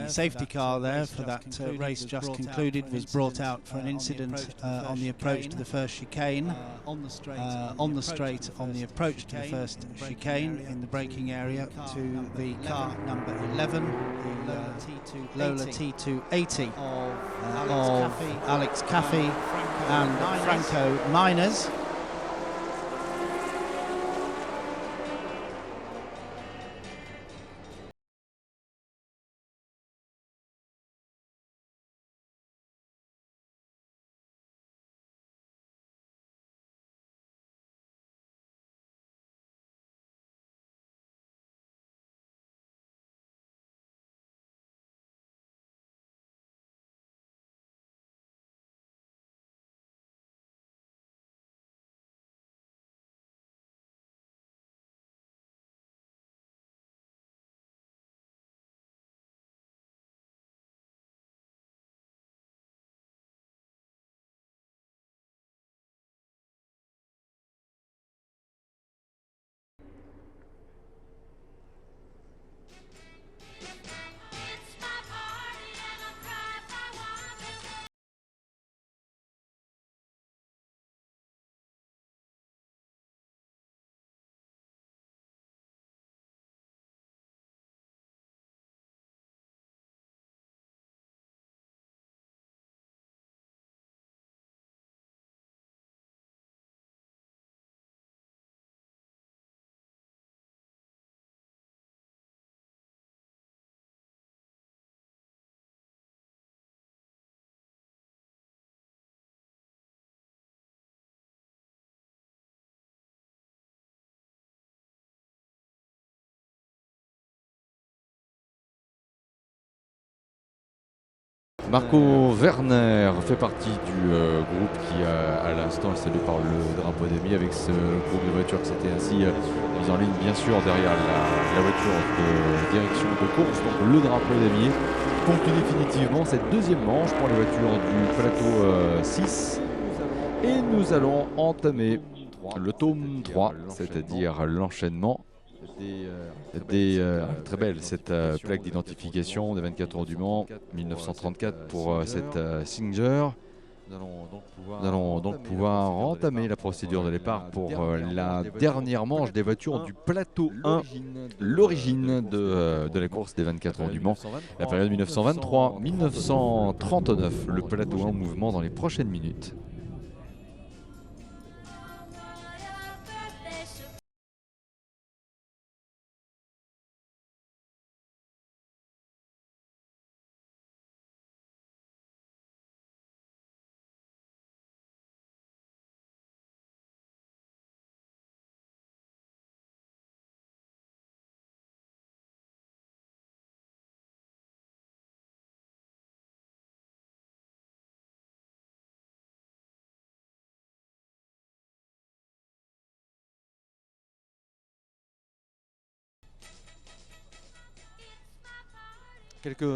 The safety car there for that race just concluded was brought out for an incident on the approach to the first chicane, on the straight on the approach to the first chicane in the braking area to the car number 11, the Lola T280 of Alex Caffey and Franco Miners. Marco Werner fait partie du groupe qui à l'instant est salué par le drapeau d'ami avec ce groupe de voitures qui s'était ainsi mis en ligne bien sûr derrière la voiture de direction de course. Donc le drapeau d'ami conclut définitivement cette deuxième manche pour les voitures du plateau 6. Et nous allons entamer le tome 3, c'est-à-dire l'enchaînement très belle cette plaque d'identification des 24 heures du Mans 1934 pour cette Singer. Nous allons donc pouvoir entamer la procédure de départ pour la dernière manche des voitures du plateau 1, l'origine de la course des 24 heures du Mans, la période 1923-1939, le plateau 1 en mouvement dans les prochaines minutes. Quelques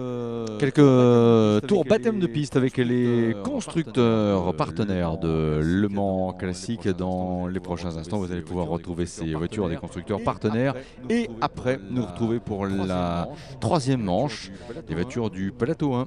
tours baptême de piste avec les constructeurs partenaires de Le Mans Classique. Dans les prochains instants, vous allez pouvoir retrouver ces voitures des constructeurs partenaires. Et après, nous retrouver pour la troisième manche des voitures du plateau 1.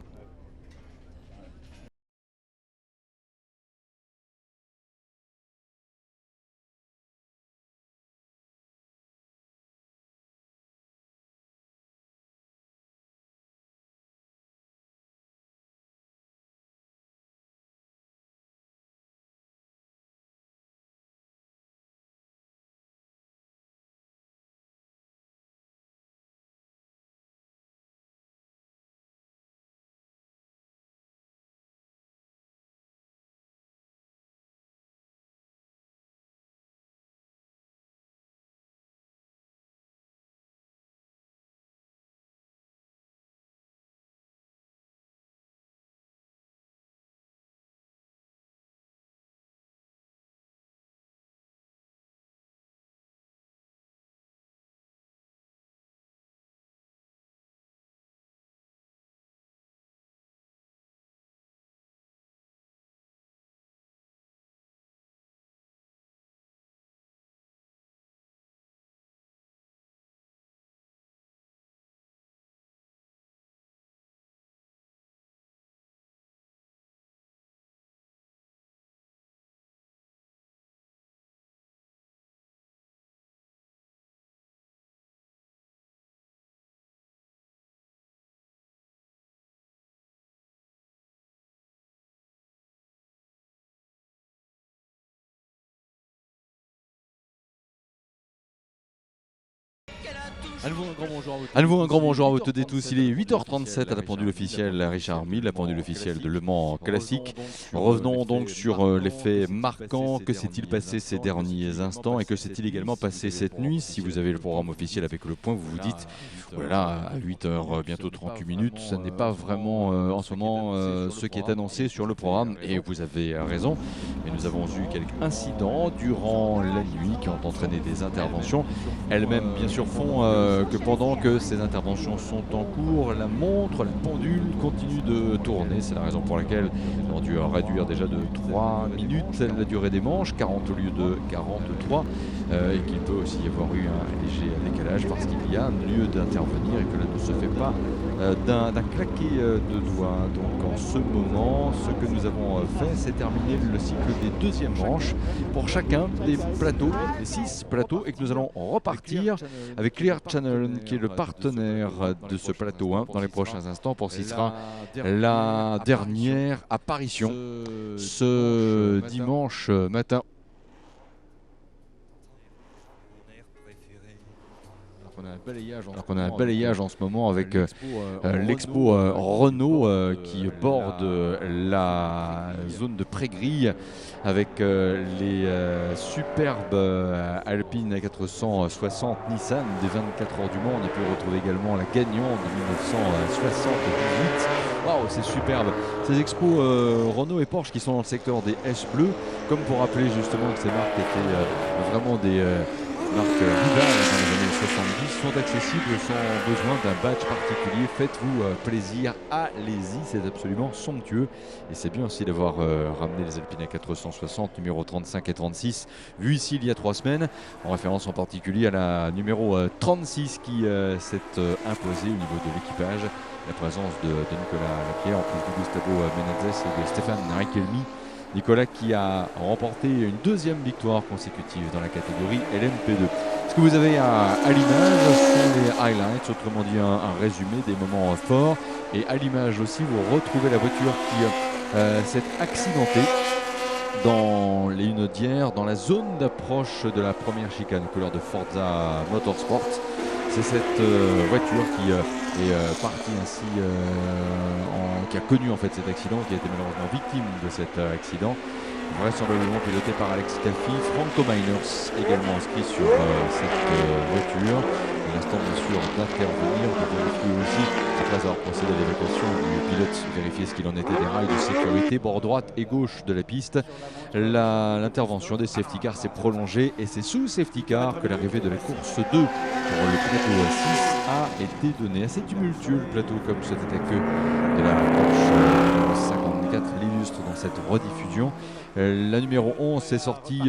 À nouveau un grand bonjour à vous toutes et tous. Il est 8h37 à la pendule officielle Richard Mille, la pendule officielle de Le Mans Classique. Revenons donc sur les faits marquants. Que s'est-il passé ces derniers instants et que s'est-il également passé cette nuit? Si vous avez le programme officiel avec le point, vous vous dites voilà, à 8h, bientôt 38 minutes, ça n'est pas vraiment en ce moment ce qui est annoncé sur le programme. Et vous avez raison. Et nous avons eu quelques incidents durant la nuit qui ont entraîné des interventions. Elles-mêmes, bien sûr, font que pendant que ces interventions sont en cours, la montre, la pendule continue de tourner. C'est la raison pour laquelle nous avons dû réduire déjà de 3 minutes la durée des manches, 40 au lieu de 43, et qu'il peut aussi y avoir eu un léger décalage parce qu'il y a un lieu d'intervenir et que là ne se fait pas d'un claquet de doigts. Donc en ce moment, ce que nous avons fait, c'est terminer le cycle des deuxièmes manches pour chacun des plateaux, des 6 plateaux, et que nous allons repartir avec Clear Channel qui est le partenaire de ce plateau 1 dans les prochains instants pour ce qui sera la dernière apparition ce dimanche matin. On a un balayage en ce moment avec l'expo Renault qui borde la zone de pré-grille avec les superbes Alpine 460 Nissan des 24 heures du Mans. On a pu retrouver également la gagnante de 1978. Waouh, c'est superbe. Ces expos Renault et Porsche qui sont dans le secteur des S bleus, comme pour rappeler justement que ces marques étaient vraiment des marques rivales dans les années 70, sont accessibles sans besoin d'un badge particulier. Faites-vous plaisir, allez-y, c'est absolument somptueux. Et c'est bien aussi d'avoir ramené les Alpine 460 numéro 35 et 36, vu ici il y a 3 semaines, en référence en particulier à la numéro 36 qui s'est imposée au niveau de l'équipage. La présence de Nicolas Lapierre, en plus de Gustavo Menezes et de Stéphane Riquelme. Nicolas qui a remporté une deuxième victoire consécutive dans la catégorie LMP2. Ce que vous avez à l'image sont les highlights, autrement dit un résumé des moments forts. Et à l'image aussi, vous retrouvez la voiture qui s'est accidentée dans les lunes d'hier, dans la zone d'approche de la première chicane couleur de Forza Motorsport. C'est cette voiture qui est partie ainsi, qui a connu en fait cet accident, qui a été malheureusement victime de cet accident. Vraisemblablement piloté par Alex Caffi, Franco Miners également inscrit sur cette voiture. À l'instant bien sûr d'intervenir, de vérifier aussi, après avoir procédé à l'évacuation du pilote, vérifier ce qu'il en était des rails de sécurité, bord droite et gauche de la piste. L'intervention des safety cars s'est prolongée et c'est sous safety car que l'arrivée de la course 2 pour le plateau 6 a été donnée. Assez tumultueux le plateau comme c'était à queue de la manche 54 l'illustre dans cette rediffusion. La numéro 11 s'est sortie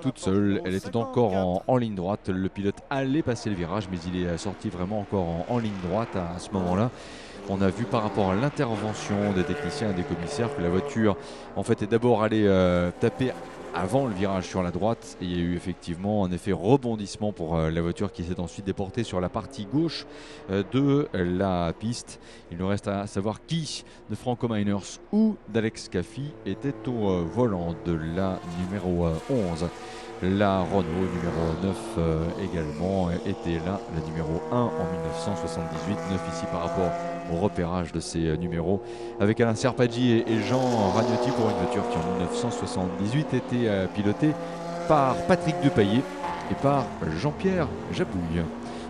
toute seule, elle était encore en ligne droite, le pilote allait passer le virage mais il est sorti vraiment encore en ligne droite à ce moment-là. On a vu par rapport à l'intervention des techniciens et des commissaires que la voiture en fait est d'abord allée taper avant le virage sur la droite et il y a eu effectivement un effet rebondissement pour la voiture qui s'est ensuite déportée sur la partie gauche de la piste. Il nous reste à savoir qui de Franco Miners ou d'Alex Caffi était au volant de la numéro 11. La Renault numéro 9 également était là, la numéro 1 en 1978, 9 ici par rapport au repérage de ces numéros, avec Alain Serpaggi et Jean Ragnotti pour une voiture qui en 1978 était pilotée par Patrick Depailler et par Jean-Pierre Japouille.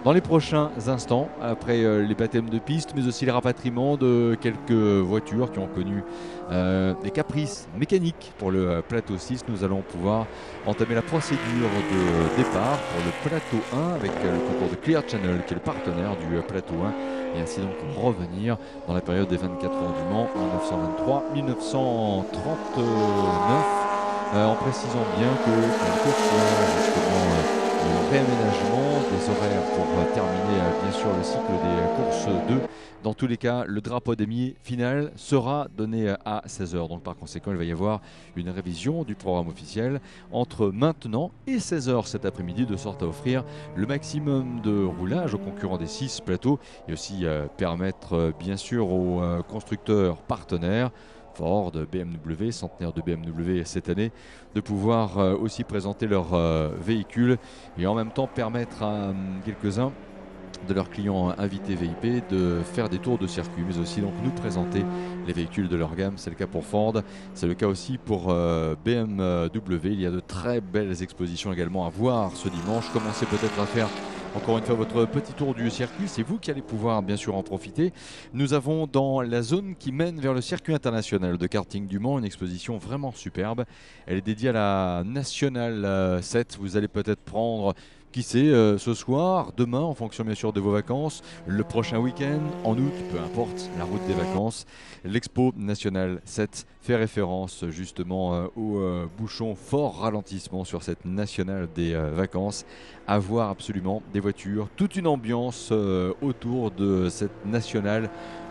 Dans les prochains instants, après les baptêmes de piste, mais aussi les rapatriements de quelques voitures qui ont connu des caprices mécaniques pour le plateau 6, nous allons pouvoir entamer la procédure de départ pour le plateau 1 avec le concours de Clear Channel qui est le partenaire du plateau 1 et ainsi donc revenir dans la période des 24 heures du Mans 1923-1939 en précisant bien que quelquefois justement le réaménagement des horaires pour terminer bien sûr le cycle des courses 2. Dans tous les cas, le drapeau damier final sera donné à 16h. Donc par conséquent, il va y avoir une révision du programme officiel entre maintenant et 16h cet après-midi, de sorte à offrir le maximum de roulage aux concurrents des 6 plateaux et aussi permettre bien sûr aux constructeurs partenaires Ford, BMW, centenaire de BMW cette année, de pouvoir aussi présenter leurs véhicules et en même temps permettre à quelques-uns de leurs clients invités VIP de faire des tours de circuit, mais aussi donc nous présenter les véhicules de leur gamme. C'est le cas pour Ford, c'est le cas aussi pour BMW. Il y a de très belles expositions également à voir ce dimanche. Commencez peut-être à faire encore une fois votre petit tour du circuit, c'est vous qui allez pouvoir bien sûr en profiter. Nous avons dans la zone qui mène vers le circuit international de karting du Mans une exposition vraiment superbe. Elle est dédiée à la National 7. Vous allez peut-être prendre, qui sait, ce soir, demain, en fonction bien sûr de vos vacances, le prochain week-end, en août, peu importe la route des vacances. L'Expo National 7 fait référence justement au bouchon fort ralentissement sur cette nationale des vacances. À voir absolument des voitures, toute une ambiance autour de cette nationale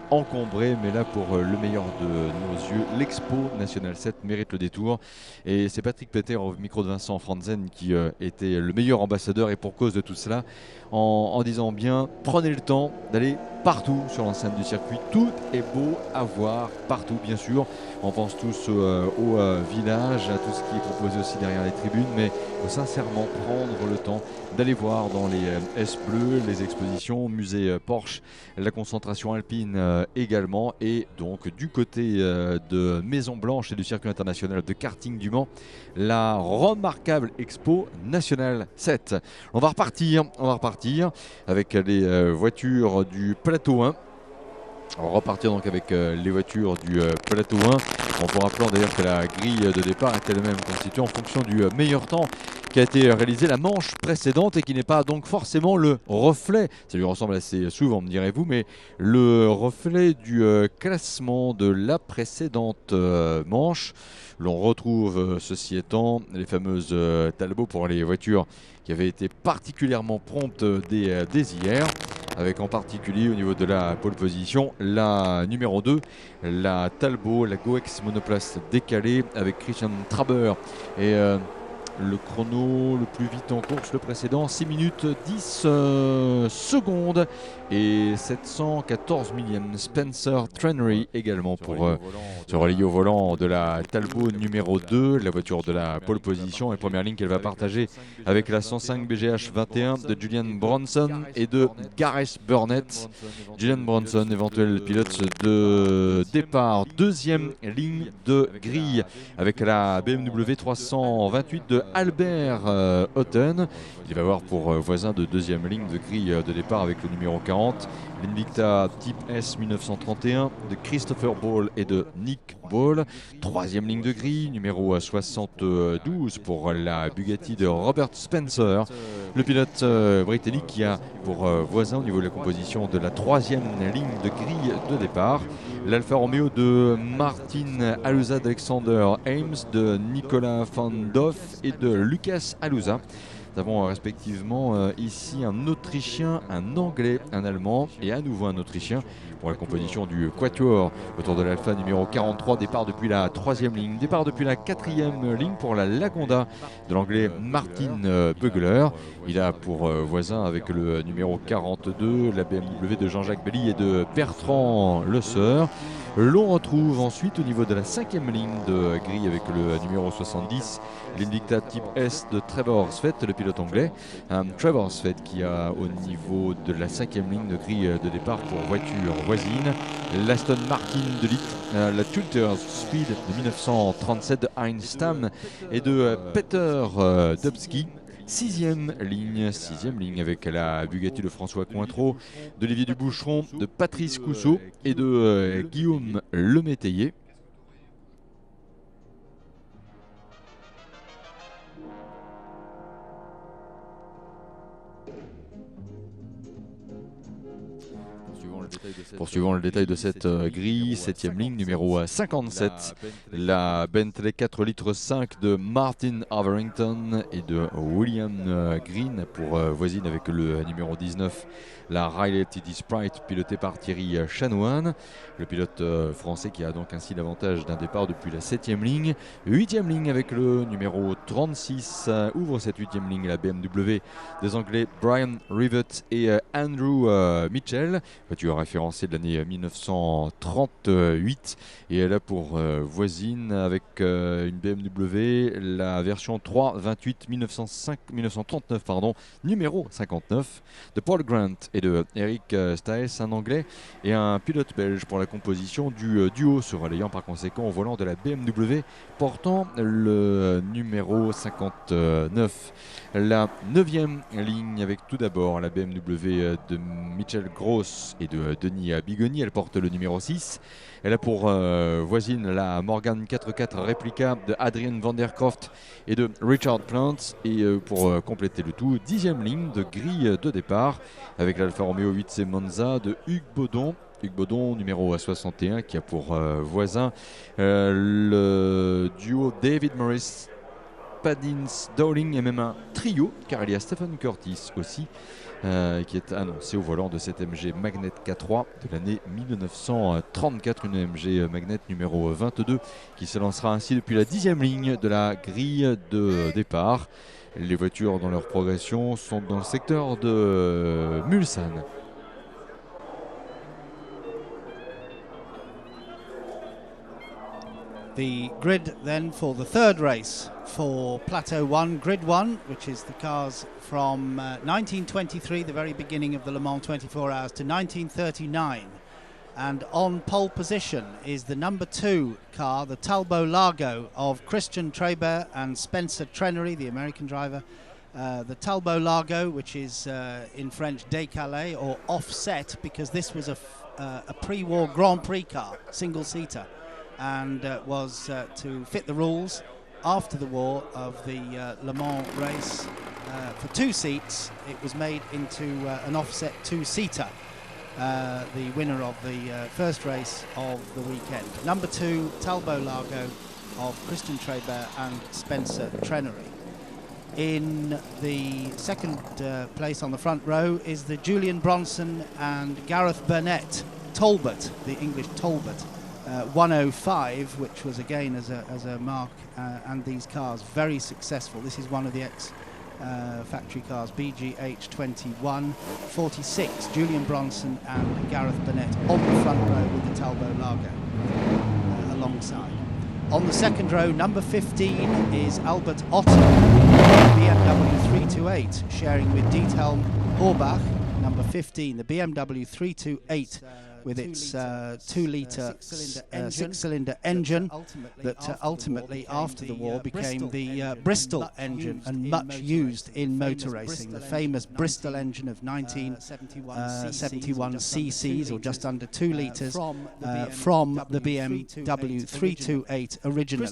encombré, mais là pour le meilleur de nos yeux, l'Expo National 7 mérite le détour. Et c'est Patrick Peter au micro de Vincent Franzen qui était le meilleur ambassadeur, et pour cause de tout cela, en disant bien, prenez le temps d'aller partout sur l'enceinte du circuit. Tout est beau à voir partout, bien sûr. On pense tous au village, à tout ce qui est proposé aussi derrière les tribunes, mais il faut sincèrement prendre le temps d'aller voir dans les S bleus, les expositions, musée Porsche, la concentration alpine également, et donc du côté de Maison Blanche et du circuit international de karting du Mans, la remarquable Expo National 7. On va repartir avec les voitures du plateau 1. On va repartir donc avec les voitures du plateau 1. On vous rappelant d'ailleurs que la grille de départ est elle-même constituée en fonction du meilleur temps qui a été réalisé la manche précédente et qui n'est pas donc forcément le reflet, ça lui ressemble assez souvent me direz-vous, mais le reflet du classement de la précédente manche. L'on retrouve ceci étant les fameuses Talbot pour les voitures qui avaient été particulièrement promptes dès hier, avec en particulier au niveau de la pole position la numéro 2, la Talbot, la Goex monoplace décalée avec Christian Traber et le chrono le plus vite en course, le précédent, 6 minutes 10 secondes et 714 millième. Spencer Trennery également pour se relayer au volant de la Talbot numéro 2, la voiture de la pole position, et première ligne qu'elle va partager avec la 105 BGH 21 de Julian Bronson et de Gareth Burnett. Julian Bronson, éventuel pilote de départ, deuxième ligne de grille avec la BMW 328 de Albert Otten. Il va avoir pour voisin de deuxième ligne de grille de départ avec le numéro 40, l'Invicta Type S 1931 de Christopher Ball et de Nick Ball. Troisième ligne de grille, numéro 72 pour la Bugatti de Robert Spencer. Le pilote britannique qui a pour voisin au niveau de la composition de la troisième ligne de grille de départ l'Alfa Romeo de Martin Aluza, d'Alexander Ames, de Nicolas Van Doff et de Lucas Aluza. Nous avons respectivement ici un Autrichien, un Anglais, un Allemand et à nouveau un Autrichien pour la composition du Quatuor autour de l'Alpha numéro 43. Départ depuis la troisième ligne, départ depuis la quatrième ligne pour la Lagonda de l'Anglais Martin Bugler. Il a pour voisin avec le numéro 42 la BMW de Jean-Jacques Belly et de Bertrand Le Seur. L'on retrouve ensuite au niveau de la cinquième ligne de grille avec le numéro 70 l'Invicta Type S de Trevor Svett, le pilote anglais. Trevor Svett qui a au niveau de la cinquième ligne de grille de départ pour voiture voisine l'Aston Martin de Litt, la Tulters Speed de 1937 de Heinz Stamm et de Peter Dubsky. Sixième ligne avec la Bugatti de François Cointreau, d'Olivier Duboucheron, de Patrice Cousseau et de Guillaume Lemétayer. Poursuivons le détail de cette grille, septième ligne, numéro 57, la Bentley 4 litres 5 de Martin Averington et de William Green pour voisine avec le numéro 19, la Riley TT Sprite pilotée par Thierry Chanoine, le pilote français qui a donc ainsi l'avantage d'un départ depuis la septième ligne. Huitième ligne avec le numéro 36, ouvre cette huitième ligne la BMW des Anglais Brian Rivett et Andrew Mitchell. voiture référencée de l'année 1938, et elle a pour voisine avec une BMW la version 328 1939 numéro 59 de Paul Grant et de Eric Staes, un anglais et un pilote belge, pour la composition du duo, se relayant par conséquent au volant de la BMW portant le numéro 59. La 9e ligne avec tout d'abord la BMW de Michel Gross et de Denis Bigoni, elle porte le numéro 6. Elle a pour voisine la Morgan 4x4 réplica de Adrian van der Croft et de Richard Plant, et pour compléter le tout, 10e ligne de grille de départ avec l'Alfa Romeo 8C Monza de Hugues Baudon. Hugues Baudon, numéro 61, qui a pour voisin le duo David Morris, Padins, Dowling, et même un trio, car il y a Stephen Curtis aussi, qui est annoncé au volant de cette MG Magnet K3 de l'année 1934, une MG Magnet numéro 22 qui se lancera ainsi depuis la 10e ligne de la grille de départ. Les voitures dans leur progression sont dans le secteur de Mulsanne. The grid then for the third race for Plateau 1, Grid 1, which is the cars from 1923, the very beginning of the Le Mans 24 Hours, to 1939. And on pole position is the number 2 car, the Talbot Lago of Christian Trébert and Spencer Trenery, the American driver. The Talbot Lago, which is in French décalé or offset, because this was a pre-war Grand Prix car, single-seater, and was to fit the rules after the war of the Le Mans race. For 2 seats, it was made into an offset 2-seater, the winner of the first race of the weekend. Number 2, Talbot Lago of Christian Trébert and Spencer Trenery. In the second place on the front row is the Julian Bronson and Gareth Burnett Talbot, the English Talbot. 105, which was again as a mark, and these cars very successful. This is one of the factory cars, BGH21 46, Julian Bronson and Gareth Burnett on the front row with the Talbot Lago alongside. On the second row, number 15 is Albert Otto, BMW 328, sharing with Diethelm Horbach, number 15, the BMW 328, with its 2-litre six-cylinder engine that ultimately after the war became the Bristol engine and much used in motor racing. The famous Bristol engine of 1971 cc's, or just under 2 litres, from the BMW 328 originally.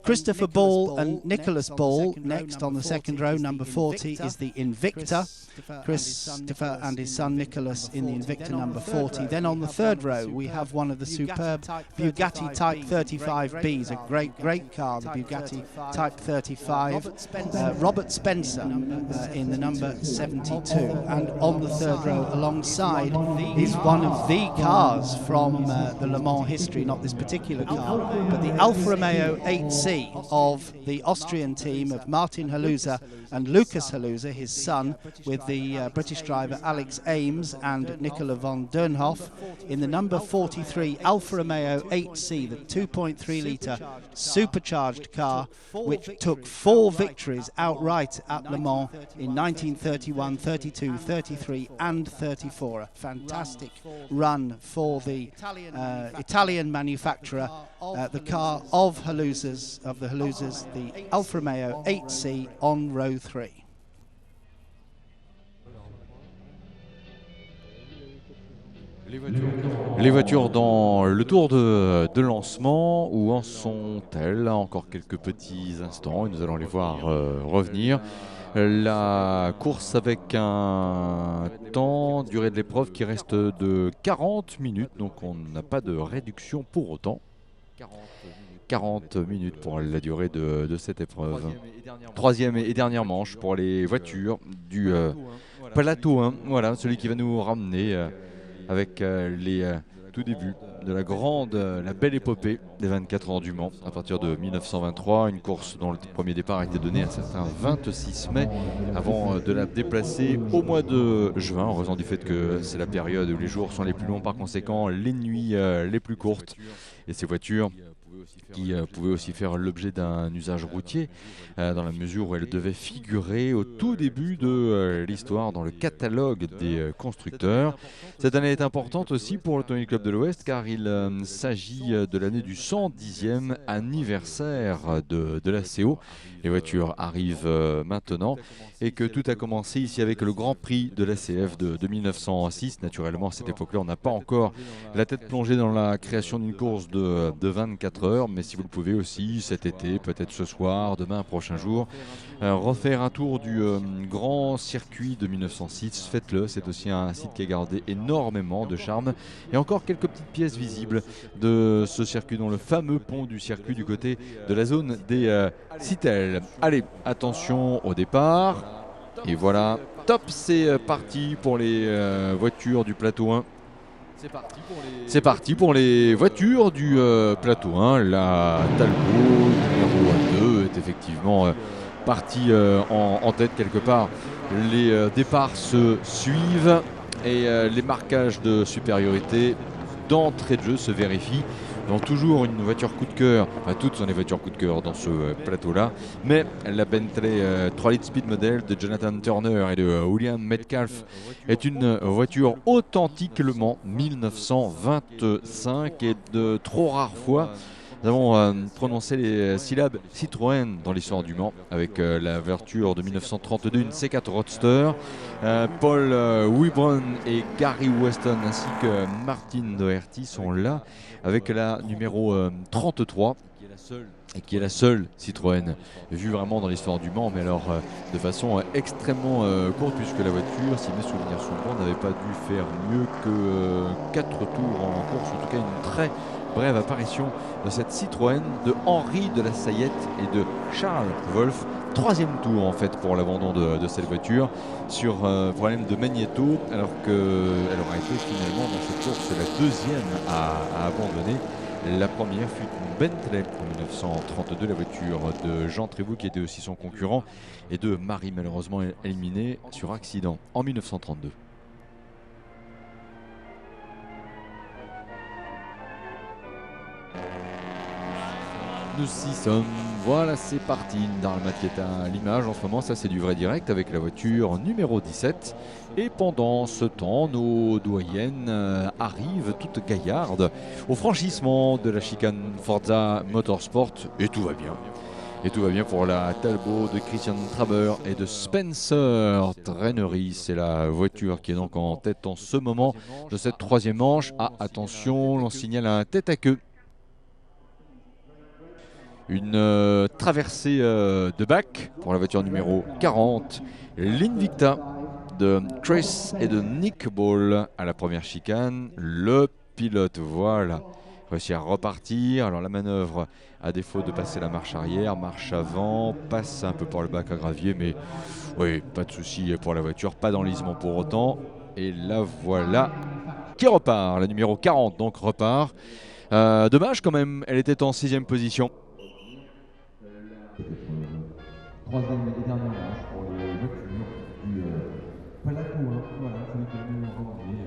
Christopher Ball and Nicholas Ball next on the second row. Number 40 is the Invicta. Christopher and his son Nicholas in the Invicta number 40. Then on the third row we have one of the superb Bugatti Type 35Bs, a great car, the Bugatti Type 35. Robert Spencer in the number 72. And on the third row alongside is one of the cars from the Le Mans history, not this particular car, but the Alfa Romeo 8C of the Austrian team of Martin Haluza and Lucas Haluza, his son, with the British driver Alex Ames and Nicola von Dönhoff in the number 43 Alfa Romeo 8C, the 2.3 litre supercharged car, which took 4 victories outright at Le Mans in 1931, 32, 33 and 34. A fantastic run for the Italian manufacturer, the car of the Haluzas, the Alfa Romeo 8C on row 3. Les voitures dans le tour de lancement, où en sont-elles? Encore quelques petits instants et nous allons les voir revenir. La course avec un temps, durée de l'épreuve qui reste de 40 minutes, donc on n'a pas de réduction pour autant. 40 minutes pour la durée de cette épreuve. Troisième et dernière manche pour les voitures du Plateau 1, voilà, celui qui va nous ramener avec les tout débuts de la belle épopée des 24 heures du Mans à partir de 1923. Une course dont le premier départ a été donné un certain 26 mai avant de la déplacer au mois de juin en raison du fait que c'est la période où les jours sont les plus longs, par conséquent les nuits les plus courtes. Et ces voitures qui pouvait aussi faire l'objet d'un usage routier dans la mesure où elle devait figurer au tout début de l'histoire dans le catalogue des constructeurs. Cette année est importante aussi pour l'Automobile Club de l'Ouest car il s'agit de l'année du 110e anniversaire de la CO. Les voitures arrivent maintenant et que tout a commencé ici avec le Grand Prix de l'ACF de 1906. Naturellement, à cette époque-là, on n'a pas encore la tête plongée dans la création d'une course de 24 heures, mais si vous le pouvez aussi cet été, peut-être ce soir, demain, prochain jour, refaire un tour du grand circuit de 1906, faites-le. C'est aussi un site qui a gardé énormément de charme et encore quelques petites pièces visibles de ce circuit, dont le fameux pont du circuit du côté de la zone des Citelles. Allez, attention au départ. Et voilà, top, c'est parti pour les voitures du plateau 1. C'est parti pour les voitures du plateau 1. La Talbot numéro 2 est effectivement partie en tête quelque part. Les départs se suivent et les marquages de supériorité d'entrée de jeu se vérifient. Donc toujours une voiture coup de cœur, enfin toutes sont des voitures coup de cœur dans ce plateau-là, mais la Bentley 3 litres Speed Model de Jonathan Turner et de William Metcalfe est une voiture authentiquement 1925 et de trop rares fois. Nous avons prononcé les syllabes Citroën dans l'histoire du Mans avec la voiture de 1932, une C4 Roadster. Paul Wibron et Gary Weston ainsi que Martin Doherty sont là avec la numéro 33 et qui est la seule Citroën vue vraiment dans l'histoire du Mans, mais alors de façon extrêmement courte, puisque la voiture, si mes souvenirs sont bons, n'avait pas dû faire mieux que 4 tours en course, en tout cas une très brève apparition de cette Citroën de Henri de la Sayette et de Charles Wolff. Troisième tour en fait pour l'abandon de cette voiture sur problème de magnéto, alors qu'elle aura été finalement dans cette course la deuxième à abandonner. La première fut une Bentley en 1932, la voiture de Jean Trévoux qui était aussi son concurrent, et de Marie, malheureusement éliminée sur accident en 1932. Nous y sommes, voilà, c'est parti. Darmat qui est à l'image en ce moment, ça c'est du vrai direct avec la voiture numéro 17. Et pendant ce temps, nos doyennes arrivent toutes gaillardes au franchissement de la chicane Forza Motorsport et tout va bien. Et tout va bien pour la Talbot de Christian Traber et de Spencer Trainery. C'est la voiture qui est donc en tête en ce moment de cette troisième manche. Ah, attention, l'on signale un tête à queue. Une traversée de bac pour la voiture numéro 40. L'Invicta de Chris et de Nick Ball à la première chicane. Le pilote, voilà, réussit à repartir. Alors la manœuvre, à défaut de passer la marche arrière, marche avant, passe un peu par le bac à gravier, mais oui, pas de souci pour la voiture, pas d'enlisement pour autant. Et la voilà qui repart, la numéro 40 donc repart. Dommage quand même, elle était en 6e position. Troisième et dernière manche pour les voitures du plateau 1. Voilà, celui qui est venu en randonnée.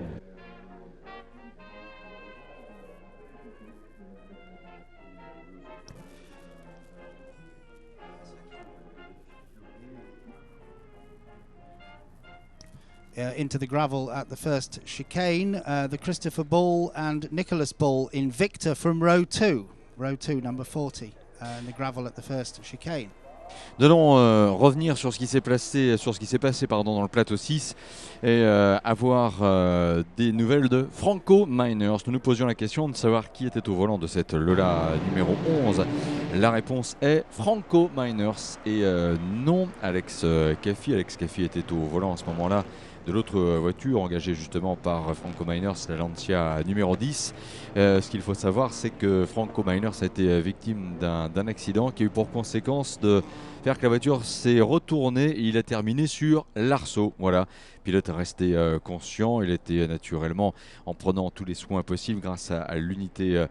Into the gravel at the first chicane, the Christopher Ball and Nicholas Ball Invicta from row 2, number 40, in the gravel at the first chicane. Nous allons revenir sur ce qui s'est passé, dans le plateau 6 et avoir des nouvelles de Franco Miners. Nous nous posions la question de savoir qui était au volant de cette Lola numéro 11. La réponse est Franco Miners et non Alex Caffi. Alex Caffi était au volant à ce moment-là de l'autre voiture engagée justement par Franco Miners, la Lancia numéro 10. Ce qu'il faut savoir, c'est que Franco Miners a été victime d'un accident qui a eu pour conséquence de faire que la voiture s'est retournée et il a terminé sur l'arceau. Voilà. Le pilote est resté conscient, il était naturellement en prenant tous les soins possibles grâce à l'unité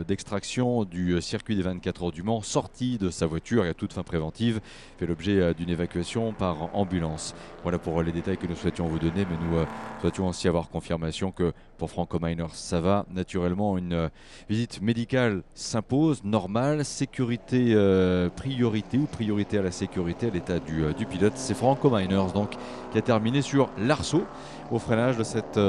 d'extraction du circuit des 24 heures du Mans, sorti de sa voiture et à toute fin préventive, fait l'objet d'une évacuation par ambulance. Voilà pour les détails que nous souhaitions vous donner, mais nous souhaitions aussi avoir confirmation que pour Franco Miners ça va. Naturellement, une visite médicale s'impose, normale, sécurité priorité ou priorité à la sécurité, à l'état du pilote. C'est Franco Miners donc qui a terminé sur l'arceau au freinage de cette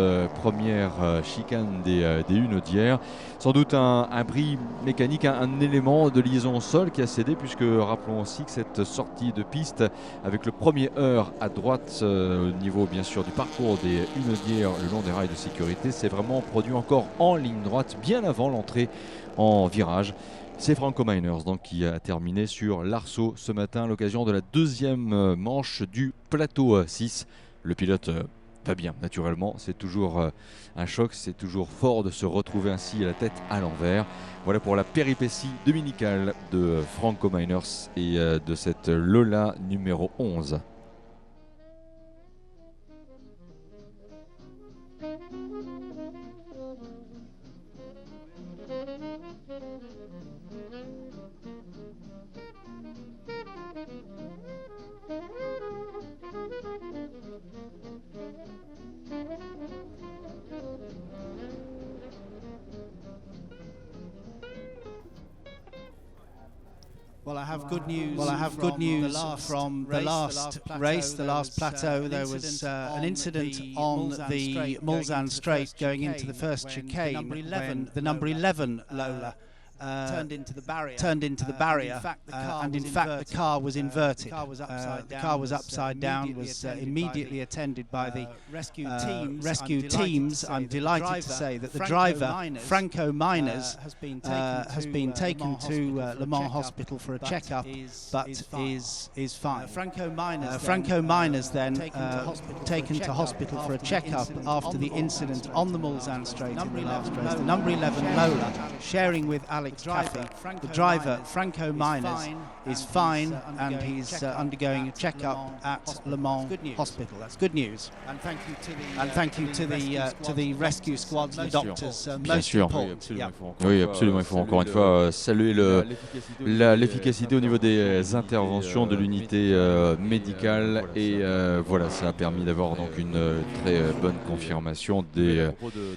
première chicane des Hunaudières. Sans doute un bris mécanique, un élément de liaison au sol qui a cédé, puisque rappelons aussi que cette sortie de piste avec le premier heurt à droite au niveau bien sûr du parcours des Hunaudières le long des rails de sécurité s'est vraiment produit encore en ligne droite bien avant l'entrée en virage. C'est Franco Miners donc qui a terminé sur l'arceau ce matin à l'occasion de la deuxième manche du plateau 6. Le pilote va bien, naturellement, c'est toujours un choc, c'est toujours fort de se retrouver ainsi à la tête à l'envers. Voilà pour la péripétie dominicale de Franco Miners et de cette Lola numéro 11. Well, I have good news. From the last race, the last plateau. There was an incident on the Mulsanne Straight going into the first chicane when the number 11 Lola turned into the barrier, and in fact the car was inverted. The car was upside down, was immediately attended by the rescue teams. I'm delighted to say that the driver, Franco Miners, has been taken to Le Mans Hospital for a checkup, but is fine. Franco Miners then taken to hospital for a checkup after the incident on the Mulsanne Straight in the last race. The number 11 Lola, sharing with Alex Caffey. The driver, Franco Miners, is fine and he's undergoing a checkup at Le Mans Hospital. That's good news. And thank you to the rescue squads, the doctors. Most important. Oui, absolument. Il faut encore une fois saluer l'efficacité au niveau des interventions de l'unité médicale et voilà, ça a permis d'avoir donc une très bonne confirmation des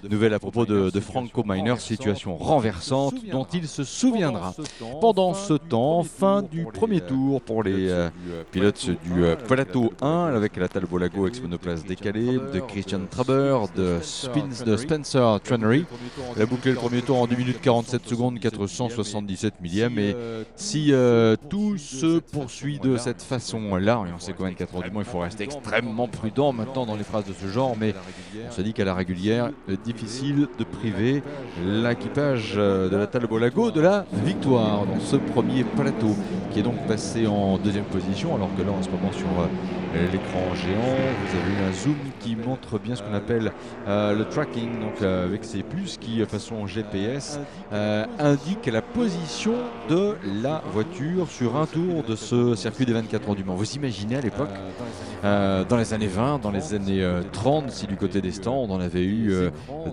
nouvelles à propos de Franco Miners, situation renversante dont il se souviendra. Pendant ce temps, fin du premier tour pour les pilotes du plateau 1 avec la Talbot Lago avec monoplace décalée de Christian Traber, de Spencer Trannery. Il a bouclé le premier tour en 2 minutes 47 secondes, 477 millièmes. Et si tout se poursuit de cette façon-là, et on sait qu'au 24 heures du Mans, il faut rester extrêmement prudent maintenant dans les phrases de ce genre, mais on se dit qu'à la régulière, difficile de priver l'équipage de la Talbot Lago de la victoire dans ce premier plateau qui est donc passé en deuxième position, alors que là en ce moment sur l'écran géant vous avez un zoom qui montre bien ce qu'on appelle le tracking, donc avec ces puces qui façon GPS indiquent la position de la voiture sur un tour de ce circuit des 24 heures du Mans. Vous imaginez à l'époque dans les années 20, dans les années 30, si du côté des stands on en avait eu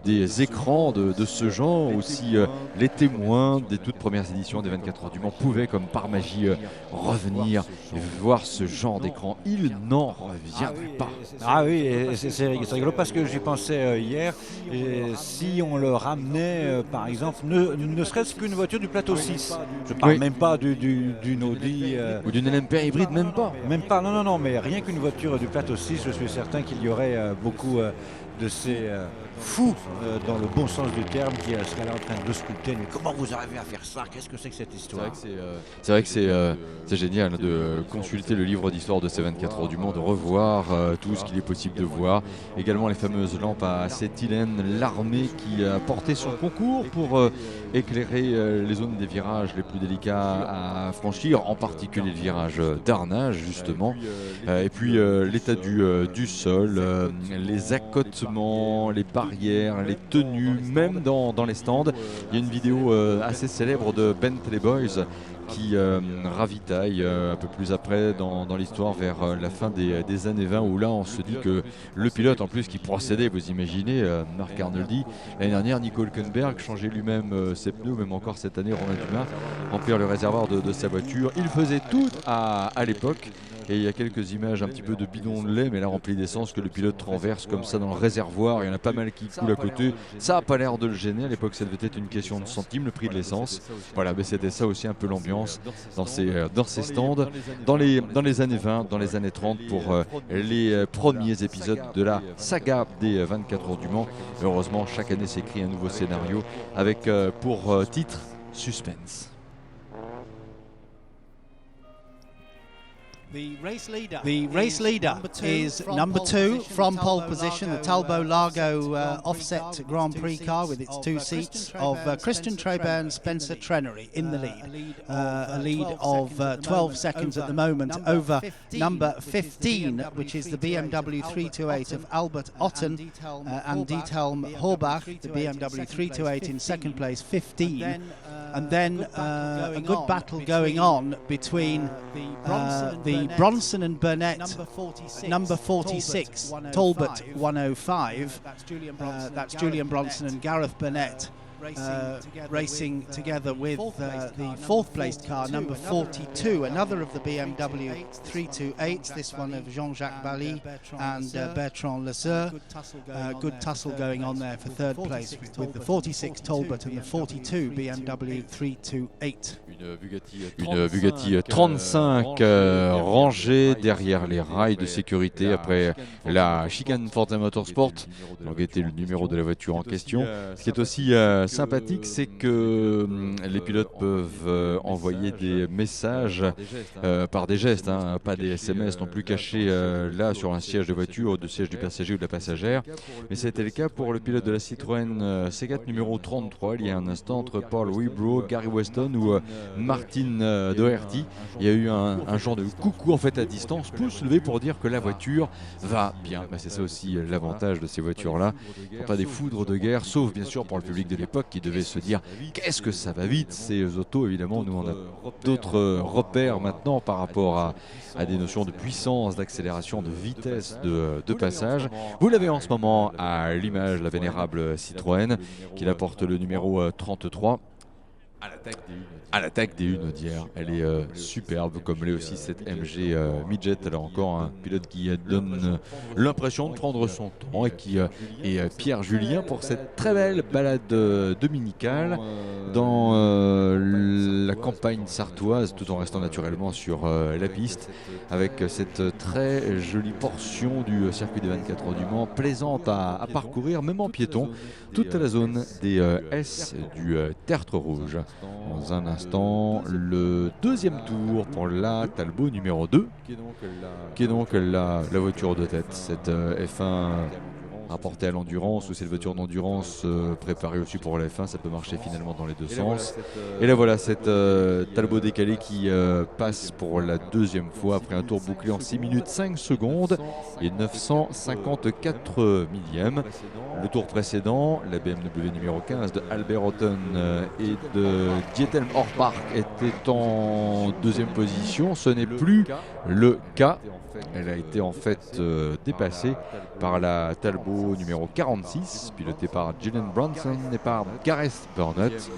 des écrans de ce genre, aussi les témoins des toutes premières éditions des 24 heures du Mans pouvaient comme par magie revenir et voir ce genre d'écran. Ils n'en reviendraient pas. Ah oui, c'est rigolo parce que j'y pensais hier, et si on le ramenait par exemple, ne serait-ce qu'une voiture du plateau 6, je parle même pas d'une Audi ou d'une LMP hybride, même pas, non, mais rien qu'une voiture du plateau 6, je suis certain qu'il y aurait beaucoup de ces fous, dans le bon sens du terme, qui seraient là en train de sculpter. Mais comment vous arrivez à faire ça? Qu'est-ce que c'est que cette histoire? C'est vrai que c'est génial de consulter le livre d'histoire de ces 24 heures du Mans, de revoir tout ce qu'il est possible de voir. Également les fameuses lampes à acétylène, l'armée qui a porté son concours pour éclairer les zones des virages les plus délicats à franchir, en particulier le virage d'Arnage justement. Et puis l'état du sol, les accotements, les barrières, les tenues, même dans les stands. Il y a une vidéo assez célèbre de Bentley Boys qui ravitaille un peu plus après dans l'histoire vers la fin des années 20, où là on se dit que le pilote en plus qui procédait, vous imaginez, Mark Arnoldi, l'année dernière Nico Hülkenberg changeait lui-même ses pneus, même encore cette année Romain Dumas remplir le réservoir de sa voiture. Il faisait tout à l'époque. Et il y a quelques images un petit peu de bidon de lait, mais là rempli d'essence, que le pilote renverse comme ça dans le réservoir. Il y en a pas mal qui coulent à côté. Ça n'a pas l'air de le gêner. À l'époque, ça devait être une question de centimes, le prix de l'essence. Voilà, mais c'était ça aussi un peu l'ambiance dans ces stands. Dans les années 20, dans les années 30, pour les premiers épisodes de la saga des 24 heures du Mans. Heureusement, chaque année s'écrit un nouveau scénario avec pour titre Suspense. The race leader is number 2 from pole position, the Talbot Largo offset Grand Prix car with its 2 seats of Christian Treyber and Spencer Trenery in the lead. A lead of 12 seconds at the moment over number 15, which is the BMW 328 of Albert Otten and Diethelm Horbach, the BMW 328 in second place, 15. And then a good battle going on between the Bronson and Burnett number 46, Talbot 105. That's Julian Bronson and Gareth Burnett racing together with the fourth placed car, number 42, another of the BMW 328s, this one of Jean-Jacques Bally and Bertrand Leseur. Good tussle going on there for third place with the 46 Talbot and the 42 BMW 328. Une Bugatti 35 rangée derrière les rails de sécurité après la chicane Forza Motorsport, donc était le numéro de la voiture en question. Ce qui est aussi sympathique, c'est que les pilotes peuvent envoyer des messages par des gestes, hein, pas des SMS non plus cachés là sur un siège de voiture, de siège du passager ou de la passagère. Mais c'était le cas pour le pilote de la Citroën C4 numéro 33 il y a un instant, entre Paul Webro, Gary Weston ou Martin Doherty. Il y a eu un genre de coucou en fait à distance, pouce levé pour dire que la voiture va bien. C'est ça aussi l'avantage de ces voitures-là. Ce ne sont pas des foudres de guerre, sauf bien sûr pour le public de l'époque qui devait se dire qu'est-ce que ça va vite ces autos. Évidemment, nous on a d'autres repères maintenant par rapport à des notions de puissance, d'accélération, de vitesse, de passage. Vous l'avez en ce moment à l'image, la vénérable Citroën qui apporte le numéro 33. À l'attaque des Hunaudières, elle est superbe, comme l'est aussi cette MG Midget. Alors encore un pilote qui donne l'impression de prendre son temps et qui est Pierre Julien pour cette très belle balade dominicale dans la campagne sartoise, tout en restant naturellement sur la piste, avec cette très jolie portion du circuit des 24 heures du Mans, plaisante à parcourir, même en piéton, toute la zone des S du Tertre Rouge. Dans un instant, le deuxième tour pour la Talbot numéro 2, qui est donc la voiture de tête, cette F1 rapportée à l'endurance ou cette voiture d'endurance préparée aussi pour la F1. Ça peut marcher finalement dans les deux sens. Et là voilà cette Talbot décalée qui passe pour la deuxième fois après un tour bouclé en 6 minutes 5 secondes et 954 millièmes. Le tour précédent, la BMW numéro 15 de Albert Otten et de Diethelm Horbach était en deuxième position. Ce n'est plus le cas. Elle a été en fait dépassée par la Talbot numéro 46, pilotée par Julian Bronson et par Gareth Burnett.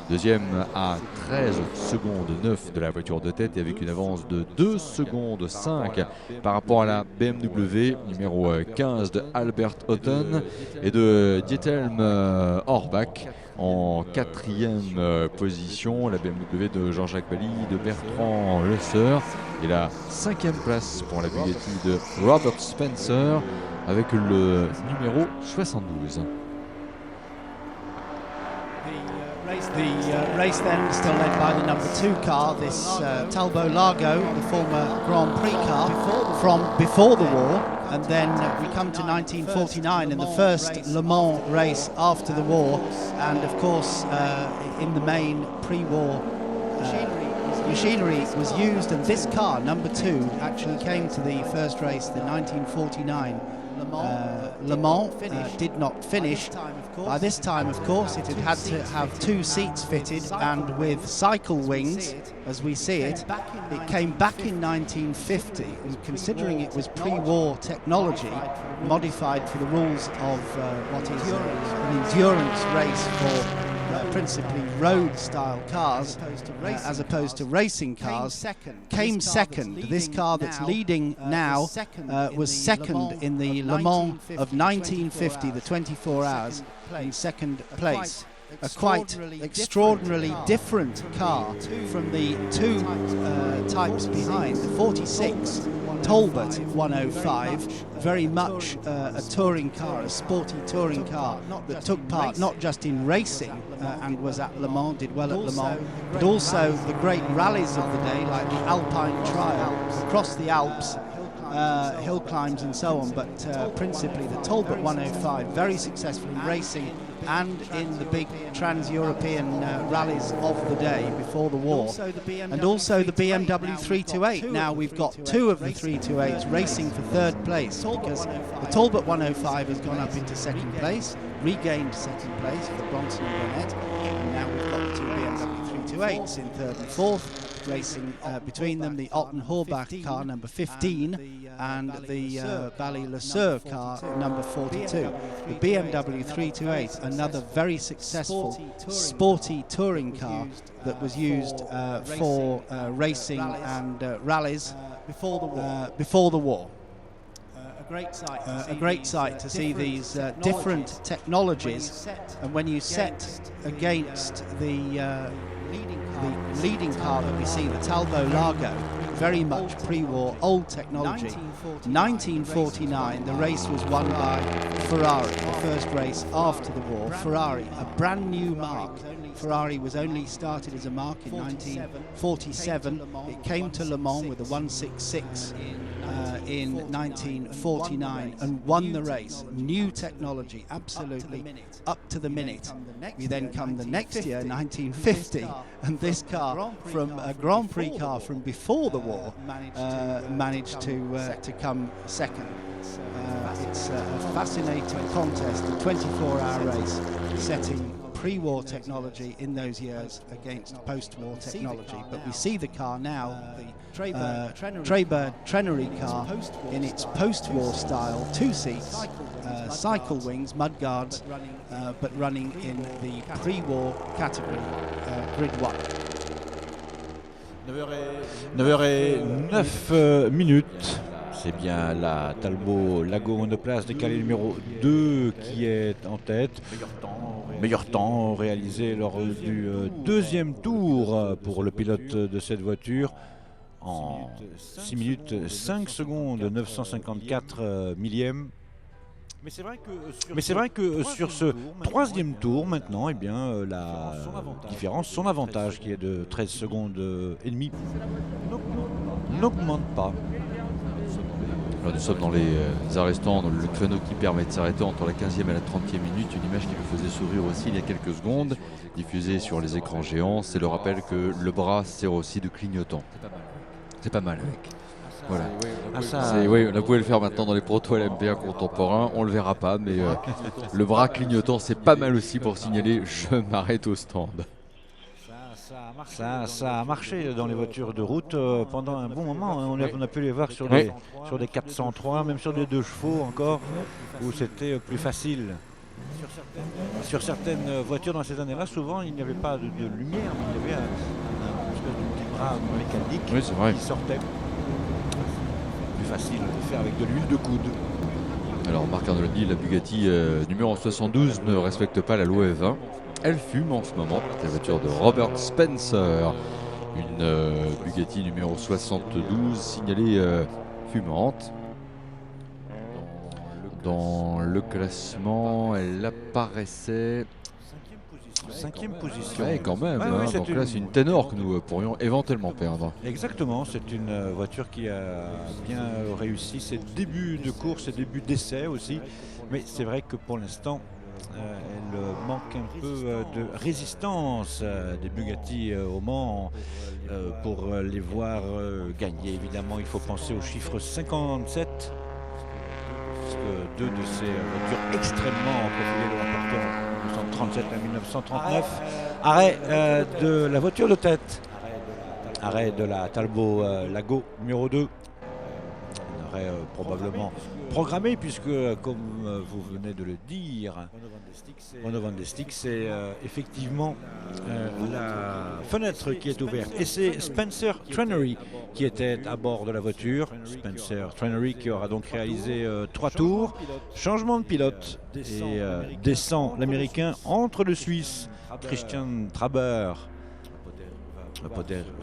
Deuxième à 13 secondes 9 de la voiture de tête et avec une avance de 2 secondes 5 par rapport à la BMW numéro 15 de Albert Otten et de Diethelm Horbach. En quatrième position, la BMW de Jean-Jacques Bally, de Bertrand Leseur. Et la cinquième place pour la Bugatti de Robert Spencer avec le numéro 72. The race then still led by the number 2 car, this Talbot Largo, the former Grand Prix car from before the war. And then we come to 1949 and the first Le Mans race after the war. And of course, in the main pre-war machinery was used, and this car, number 2, actually came to the first race, the 1949 Le Mans did not finish. By this time, of course, it had to have 2 seats fitted, and with cycle wings, as we see it, it came back in 1950, and considering it was pre-war technology, modified for the rules of what is an endurance race for principally road-style cars, as opposed to racing cars, came second. This car that's leading now was second in the Le Mans of 1950, the 24 hours, in second place. A quite extraordinarily different car from the 2 types behind. The 46 Talbot 105, very much a touring car, a sporty touring car that took part not just in racing and was at Le Mans, did well at Le Mans, but also the great rallies of the day like the Alpine Trial across the Alps, hill climbs and so on, but principally the Talbot 105, very successful in racing and in the big trans-European rallies of the day before the war, and also the BMW 328. Now we've got 2 of the 328s racing for 3rd place, because the Talbot 105 has gone up into 2nd place, regained 2nd place for Bronson and Burnett, and now we've got the 2 BMW 328s in 3rd and 4th. Racing between them, the Otten Horbach car number 15 and the Bally Le Sur car number 42. The BMW 328, another very successful sporty touring car that was used for racing and rallies before the war. A great sight to see these different technologies, and when you set against the leading car that we see, the Talbot Lago, very much pre-war, old technology. 1949, the race was won by Ferrari, the first race after the war. Ferrari, a brand new mark. Ferrari was only started as a mark in 1947. It came to Le Mans with a 166 in 1949 and won the race. New technology, absolutely up to the minute. We then come the next year, 1950, and this car from a Grand Prix car from before the war managed to come second. It's a fascinating contest, a 24-hour race, setting pre-war technology in those years against post-war technology. But we see the car now, the Traybird Trenery car, in its post-war style, 2 seats, cycle wings, mudguards, but running in the pre-war category, Grid 1. 9h09 minutes. C'est bien la Talbot Lago monoplace décalé numéro 2 qui est en tête. Meilleur temps réalisé lors du 2e tour pour le pilote de cette voiture en 6 minutes 5 secondes 954 millièmes. Mais c'est vrai que sur ce 3e tour maintenant, eh bien, la différence, son avantage qui est de 13 secondes et demie, n'augmente pas. Alors nous sommes dans les arrestants, dans le créneau qui permet de s'arrêter entre la 15e et la 30e minute. Une image qui me faisait sourire aussi il y a quelques secondes, diffusée sur les écrans géants. C'est le rappel que le bras sert aussi de clignotant. C'est pas mal. Voilà. Oui, on pouvait le faire maintenant dans les proto LMP1 contemporains. On le verra pas, mais le bras clignotant, c'est pas mal aussi pour signaler je m'arrête au stand. Ça a marché dans les voitures de route pendant un bon moment. On a pu les voir sur des 403, même sur des 2 chevaux encore, où c'était plus facile. Sur certaines voitures dans ces années-là, souvent il n'y avait pas de lumière, mais il y avait un espèce de petit bras mécanique qui sortait. Plus facile de faire avec de l'huile de coude. Alors Marc Arnoldi, la Bugatti numéro 72 ne respecte pas la loi F1. Elle fume en ce moment, la voiture de Robert Spencer, une Bugatti numéro 72 signalée fumante. Dans le classement, elle apparaissait 5e position. Ouais, quand même, donc là c'est une ténor que nous pourrions éventuellement perdre. Exactement, c'est une voiture qui a bien réussi ses débuts de course, ses débuts d'essai aussi, mais c'est vrai que pour l'instant elle manque un peu de résistance des Bugatti au Mans pour les voir gagner. Évidemment, il faut penser au chiffre 57. deux de ces voitures extrêmement profilées de la portée en 1937 à 1939. Arrêt de la voiture de tête. Arrêt de la Talbot Lago numéro 2. Un arrêt probablement programmé puisque, comme vous venez de le dire, Mono Van de Stick, c'est effectivement la fenêtre qui est ouverte. Et c'est Spencer Trenery qui était à bord de la voiture. Spencer Trenery qui aura donc réalisé 3 tours. Changement de pilote et descend l'Américain entre le Suisse Christian Traber.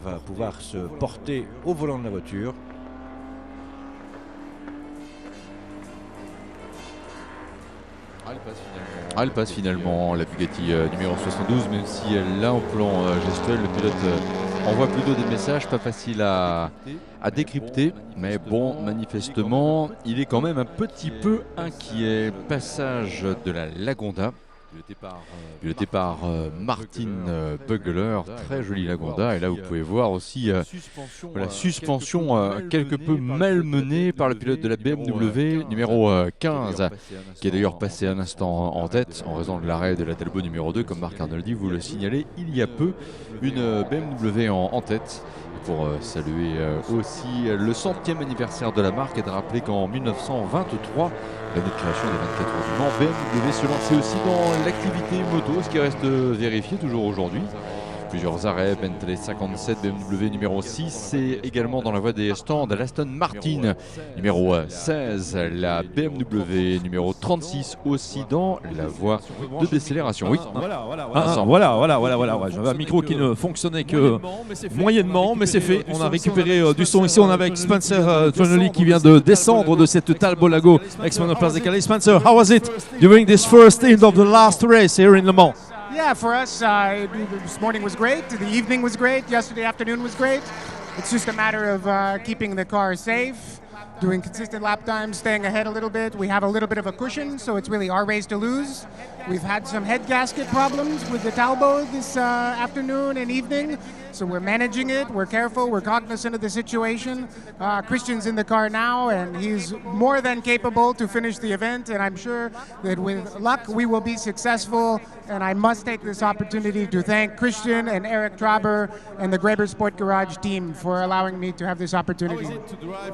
Va pouvoir se porter au volant de la voiture. Elle passe finalement, la Bugatti numéro 72, même si là en plan gestuel, le pilote envoie plutôt des messages pas faciles à décrypter. Mais bon, manifestement, il est quand même un petit peu inquiet. Passage de la Lagonda. Piloté par Martin Bugler, très jolie Lagonda. Et là, vous pouvez voir aussi la suspension quelque peu malmenée par le pilote de la BMW, numéro 15, qui est d'ailleurs passé un instant en tête en raison de l'arrêt de la Talbot numéro 2, comme Marc Arnoldi vous le signalez il y a peu. Une BMW en tête. Pour saluer aussi le 100e anniversaire de la marque et de rappeler qu'en 1923, l'année de création des 24 heures du Mans, BMW se lançait aussi dans l'activité moto, ce qui reste vérifié toujours aujourd'hui. Plusieurs arrêts, Bentley 57, BMW numéro 6 et également dans la voie des stands, l'Aston Martin numéro 16, la BMW numéro 36 aussi dans la voie de décélération. Oui, voilà. J'avais un micro qui ne fonctionnait que moyennement, mais c'est fait. On a récupéré du son ici. On est avec Spencer Trenery qui vient de descendre de cette Talbot Lago ex-monoplace décalée. Spencer, how was it during this first end of the last race here in Le Mans? Yeah, for us, this morning was great. The evening was great. Yesterday afternoon was great. It's just a matter of keeping the car safe, doing consistent lap times, staying ahead a little bit. We have a little bit of a cushion, so it's really our race to lose. We've had some head gasket problems with the Talbot this afternoon and evening, so we're managing it. We're careful. We're cognizant of the situation. Christian's in the car now, and he's more than capable to finish the event, and I'm sure that with luck we will be successful. And I must take this opportunity to thank Christian and Eric Traber and the Graber Sport Garage team for allowing me to have this opportunity.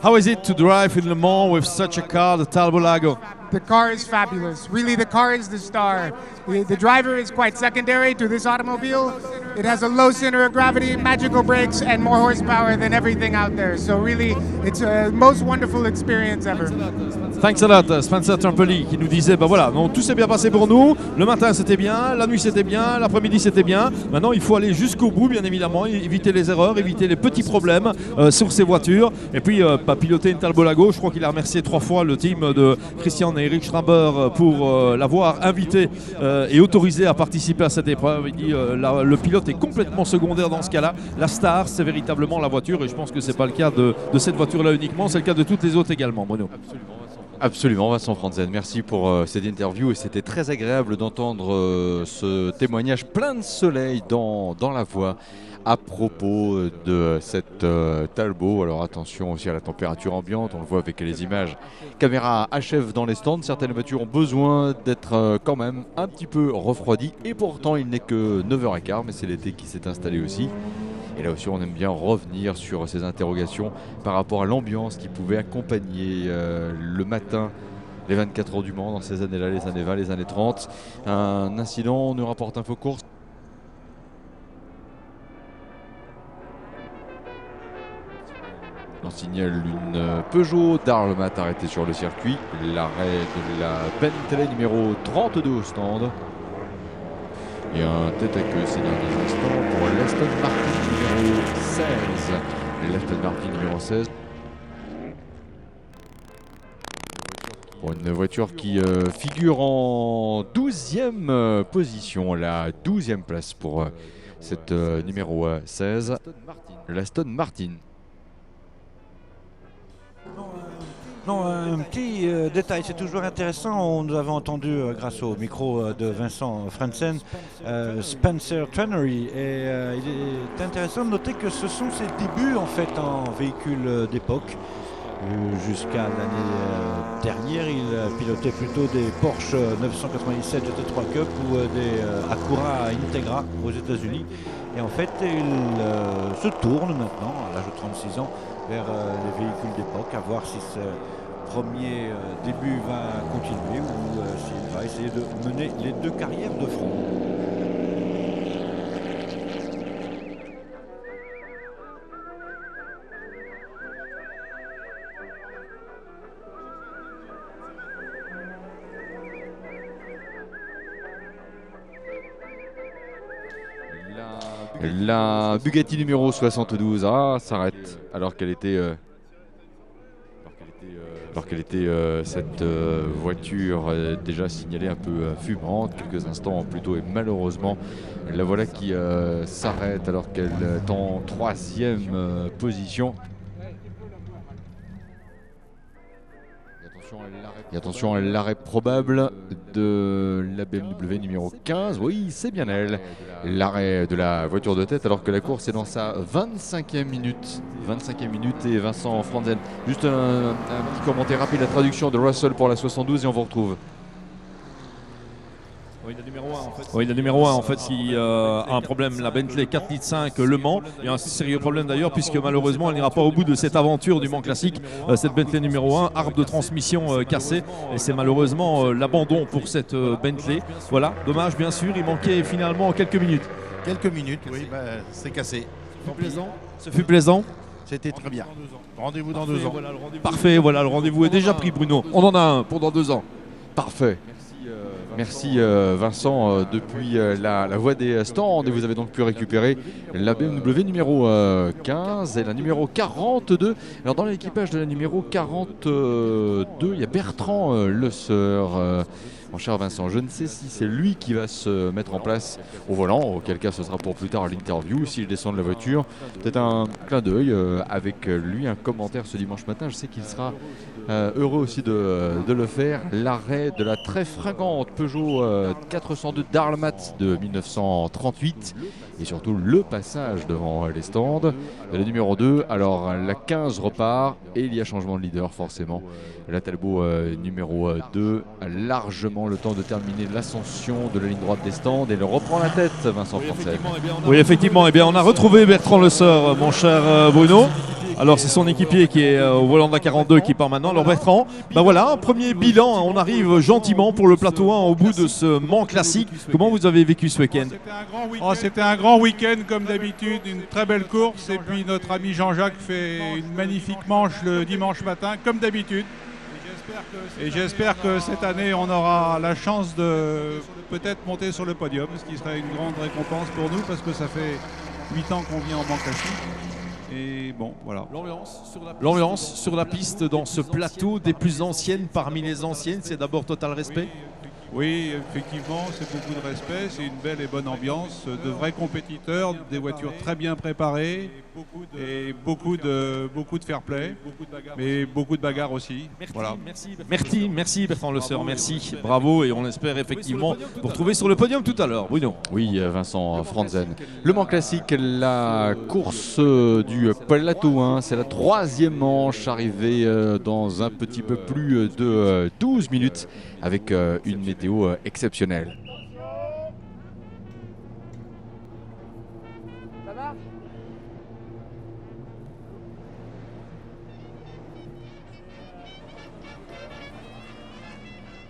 How is it to drive in Le Mans with such a car, the Talbot Lago? The car is fabulous. Really, the car is the star. The driver is quite secondary to this automobile. It has a low center of gravity, magical brakes, and more horsepower than everything out there. So really, it's a most wonderful experience ever. Thanks a lot, Spencer Trenery, qui nous disait, donc tout s'est bien passé pour nous. Le matin c'était bien, la nuit c'était bien, l'après-midi c'était bien. Maintenant il faut aller jusqu'au bout, bien évidemment, éviter les erreurs, éviter les petits problèmes sur ces voitures. Et puis piloter une Talbot Lago. Je crois qu'il a remercié 3 fois le team de Christian et Eric Schraber pour l'avoir invité et autorisé à participer à cette épreuve. Il dit le pilote est complètement secondaire dans ce cas-là. La star, c'est véritablement la voiture, et je pense que c'est pas le cas de cette voiture-là uniquement, c'est le cas de toutes les autres également. Bruno. Absolument, Vincent Franzen, merci pour cette interview, et c'était très agréable d'entendre ce témoignage plein de soleil dans la voix à propos de cette Talbot. Alors attention aussi à la température ambiante, on le voit avec les images caméra HF dans les stands. Certaines voitures ont besoin d'être quand même un petit peu refroidies, et pourtant il n'est que 9h15, mais c'est l'été qui s'est installé aussi. Et là aussi, on aime bien revenir sur ces interrogations par rapport à l'ambiance qui pouvait accompagner le matin les 24 heures du Mans dans ces années-là, les années 20, les années 30. Un incident nous rapporte Info Course. On signale une Peugeot d'Arlemat arrêtée sur le circuit. L'arrêt de la Bentley numéro 32 au stand. Et un tête à queue ces derniers instants pour l'Aston Martin numéro 16. L'Aston Martin numéro 16. Pour une voiture qui figure en 12e position, la 12e place pour cette numéro 16. L'Aston Martin. Non, un petit détail, c'est toujours intéressant. Nous avons entendu, grâce au micro de Vincent Franzen, Spencer Trenery. Et il est intéressant de noter que ce sont ses débuts en fait en véhicule d'époque. Jusqu'à l'année dernière, il pilotait plutôt des Porsche 997 GT3 Cup ou des Acura Integra aux États-Unis. Et en fait, il se tourne maintenant, à l'âge de 36 ans, vers les véhicules d'époque, à voir si ce premier début va continuer ou s'il va essayer de mener les deux carrières de front. La Bugatti numéro 72 s'arrête alors qu'elle était cette voiture déjà signalée un peu fumante quelques instants plus tôt, et malheureusement la voilà qui s'arrête alors qu'elle est en 3e position. Et attention à l'arrêt probable de la BMW numéro 15. Oui, c'est bien elle. L'arrêt de la voiture de tête alors que la course est dans sa 25e minute. 25e minute et Vincent Franzen. Juste un petit commentaire rapide, la traduction de Russell pour la 72 et on vous retrouve. Oui, le numéro 1 en fait qui a un problème, la Bentley 4.5 litres Le Mans. Il y a un sérieux problème d'ailleurs puisque malheureusement elle n'ira pas au bout de cette aventure du Mans classique. Cette Bentley numéro 1, arbre de transmission cassé, et c'est malheureusement l'abandon pour cette Bentley. Voilà, dommage bien sûr, il manquait finalement quelques minutes. Quelques minutes, oui, c'est cassé. Ce fut plaisant. C'était très bien. Rendez-vous dans 2 ans. Voilà, parfait, voilà, le rendez-vous est déjà pris, Bruno. On en a un pour dans 2 ans. Parfait. Merci Vincent, depuis la voie des stands, et vous avez donc pu récupérer la BMW numéro 15 et la numéro 42. Alors dans l'équipage de la numéro 42, il y a Bertrand Le Seur. Mon cher Vincent, je ne sais si c'est lui qui va se mettre en place au volant, auquel cas ce sera pour plus tard à l'interview, s'il descend de la voiture. Peut-être un clin d'œil avec lui, un commentaire ce dimanche matin. Je sais qu'il sera heureux aussi de le faire. L'arrêt de la très fringante Peugeot 402 d'Arlemat de 1938 et surtout le passage devant les stands. Le numéro 2, alors la 15 repart et il y a changement de leader forcément. La Talbot numéro 2 a largement le temps de terminer l'ascension de la ligne droite des stands et le reprend la tête, Vincent Franzen. Oui, effectivement, on a retrouvé Bertrand Le Seur, mon cher Bruno. Alors c'est son équipier qui est au volant de la 42 qui part maintenant. Alors Bertrand, voilà, un premier bilan, on arrive gentiment pour le plateau 1 au bout de ce Mans classique. Comment vous avez vécu ce week-end? C'était un grand week-end comme d'habitude, une très belle course, et puis notre ami Jean-Jacques fait une magnifique manche le dimanche matin comme d'habitude. Et j'espère que cette année on aura la chance de peut-être monter sur le podium, ce qui serait une grande récompense pour nous parce que ça fait 8 ans qu'on vient en Mans classique. Et bon, voilà. L'ambiance sur la piste dans ce plateau des plus anciennes parmi les anciennes, c'est d'abord total respect. Oui, effectivement, c'est beaucoup de respect, c'est une belle et bonne ambiance, de vrais compétiteurs, des voitures très bien préparées et beaucoup de fair play, mais beaucoup de bagarres aussi. Merci Bertrand Le Seur, merci, bravo, et on espère effectivement vous retrouver sur le podium tout à l'heure. Bruno. Oui, Vincent Franzen. Le Mans classique, la course du plateau 1, c'est la 3e manche arrivée dans un petit peu plus de 12 minutes avec une météo exceptionnelle. Ça marche ?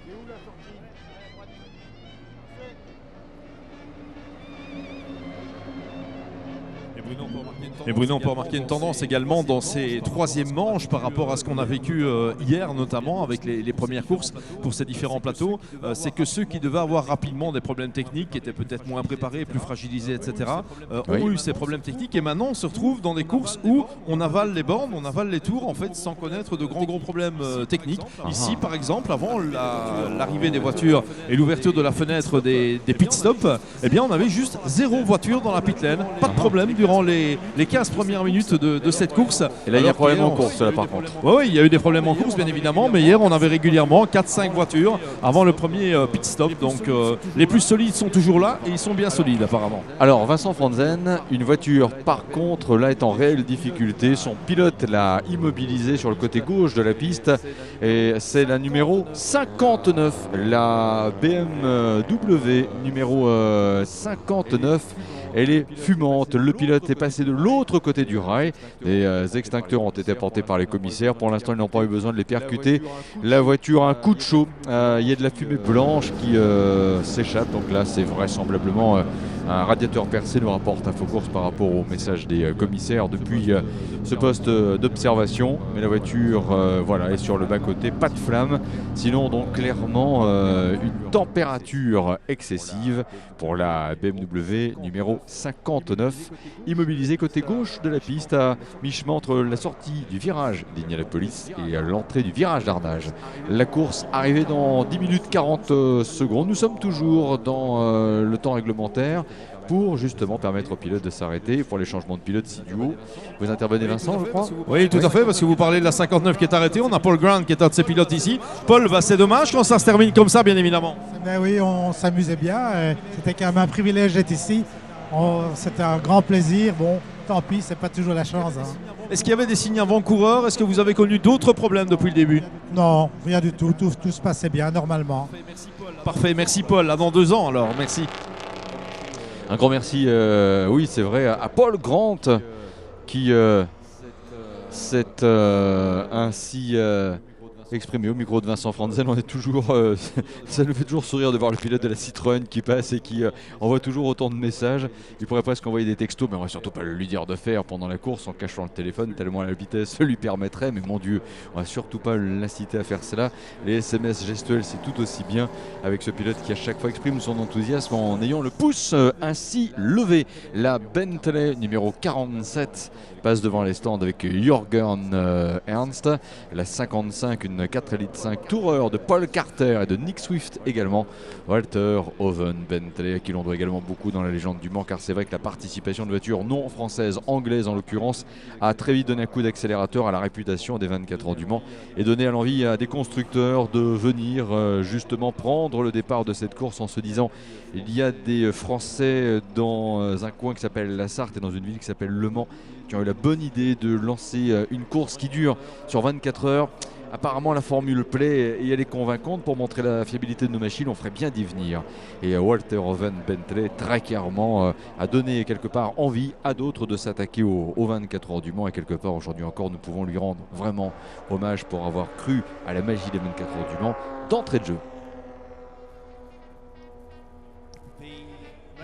C'est où la sortie ? Et Bruno, on peut remarquer une tendance également dans ces 3e manches par rapport à ce qu'on a vécu hier, notamment avec les premières courses pour ces différents plateaux. C'est que ceux qui devaient avoir rapidement des problèmes techniques, qui étaient peut-être moins préparés, plus fragilisés, etc., ont eu ces problèmes techniques. Et maintenant, on se retrouve dans des courses où on avale les bornes, on avale les tours, en fait, sans connaître de gros problèmes techniques. Ici, par exemple, avant l'arrivée des voitures et l'ouverture de la fenêtre des pit stops, eh bien, on avait juste 0 voiture dans la pit lane. Pas de problème durant pendant les 15 premières minutes de cette course. Et là, il y a un Alors problème qu'hier, en course, là, par contre. Oui, il y a eu des problèmes en course, bien évidemment, mais hier, on avait régulièrement 4-5 voitures avant le premier pit stop. Donc, les plus solides sont toujours là et ils sont bien solides, apparemment. Alors, Vincent Franzen, une voiture, par contre, là, est en réelle difficulté. Son pilote l'a immobilisé sur le côté gauche de la piste. Et c'est la numéro 59, la BMW numéro 59. Elle est fumante. Le pilote est passé de l'autre côté du rail. Des extincteurs ont été apportés par les commissaires. Pour l'instant, ils n'ont pas eu besoin de les percuter. La voiture a un coup de chaud. Il y a de la fumée blanche qui s'échappe. Donc là, c'est vraisemblablement un radiateur percé, nous rapporte Infocourse par rapport au message des commissaires depuis ce poste d'observation. Mais la voiture voilà, est sur le bas-côté, pas de flamme. Sinon, donc clairement, une température excessive pour la BMW numéro 59, immobilisée côté gauche de la piste à mi-chemin entre la sortie du virage d'Indianapolis et l'entrée du virage d'Arnage. La course arrivée dans 10 minutes 40 secondes. Nous sommes toujours dans le temps réglementaire pour justement permettre aux pilotes de s'arrêter pour les changements de pilotes si duo. Vous intervenez, Vincent, je crois? Oui, tout à fait, parce que vous parlez de la 59 qui est arrêtée. On a Paul Grant qui est un de ses pilotes ici. Paul, c'est dommage quand ça se termine comme ça, bien évidemment. Ben oui, on s'amusait bien. C'était quand même un privilège d'être ici. C'était un grand plaisir. Bon, tant pis, c'est pas toujours la chance. Hein. Est-ce qu'il y avait des signes avant-coureurs? Est-ce que vous avez connu d'autres problèmes depuis le début? Non, rien du tout. Tout se passait bien, normalement. Parfait, merci Paul. À dans 2 ans alors, merci. Un grand merci, oui c'est vrai, à Paul Grant qui s'est ainsi exprimé au micro de Vincent Franzen. On est toujours, ça nous fait toujours sourire de voir le pilote de la Citroën qui passe et qui envoie toujours autant de messages. Il pourrait presque envoyer des textos, mais on va surtout pas le lui dire de faire pendant la course en cachant le téléphone, tellement la vitesse lui permettrait. Mais mon Dieu, on va surtout pas l'inciter à faire cela. Les SMS gestuels, c'est tout aussi bien avec ce pilote qui à chaque fois exprime son enthousiasme en ayant le pouce ainsi levé. La Bentley numéro 47 passe devant les stands avec Jürgen Ernst. La 55, une 4 Elite 5 Tourer de Paul Carter et de Nick Swift également. Walter Owen Bentley, à qui l'on doit également beaucoup dans la légende du Mans, car c'est vrai que la participation de voitures non françaises, anglaises en l'occurrence, a très vite donné un coup d'accélérateur à la réputation des 24 heures du Mans et donné à l'envie à des constructeurs de venir justement prendre le départ de cette course en se disant il y a des Français dans un coin qui s'appelle la Sarthe et dans une ville qui s'appelle Le Mans qui ont eu la bonne idée de lancer une course qui dure sur 24 heures. Apparemment la formule plaît et elle est convaincante. Pour montrer la fiabilité de nos machines, on ferait bien d'y venir. Et Walter Owen Bentley très clairement a donné quelque part envie à d'autres de s'attaquer aux 24 heures du Mans. Et quelque part aujourd'hui encore nous pouvons lui rendre vraiment hommage pour avoir cru à la magie des 24 heures du Mans d'entrée de jeu.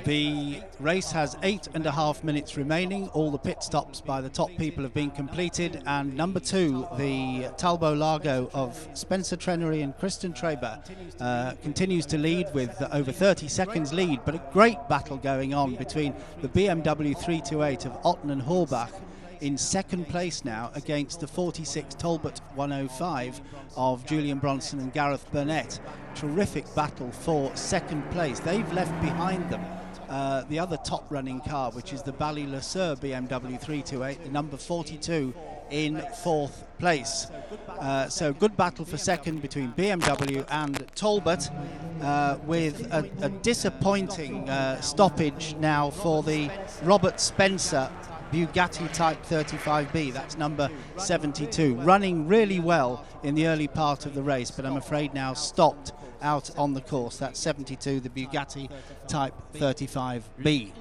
The race has 8.5 minutes remaining. All the pit stops by the top people have been completed, and number 2, the Talbot Largo of Spencer Trenery and Kristen Traber, continues to lead with over 30 seconds lead, but a great battle going on between the BMW 328 of Otten and Horbach in second place now against the 46 Talbot 105 of Julian Bronson and Gareth Burnett. Terrific battle for second place. They've left behind them the other top running car, which is the Bally-Le-Sur BMW 328, the number 42 in fourth place. So good battle for second between BMW and Talbot, with a disappointing stoppage now for the Robert Spencer Bugatti Type 35B, that's number 72, running really well in the early part of the race, but I'm afraid now stopped out on the course. That's 72, the Bugatti Type 35B.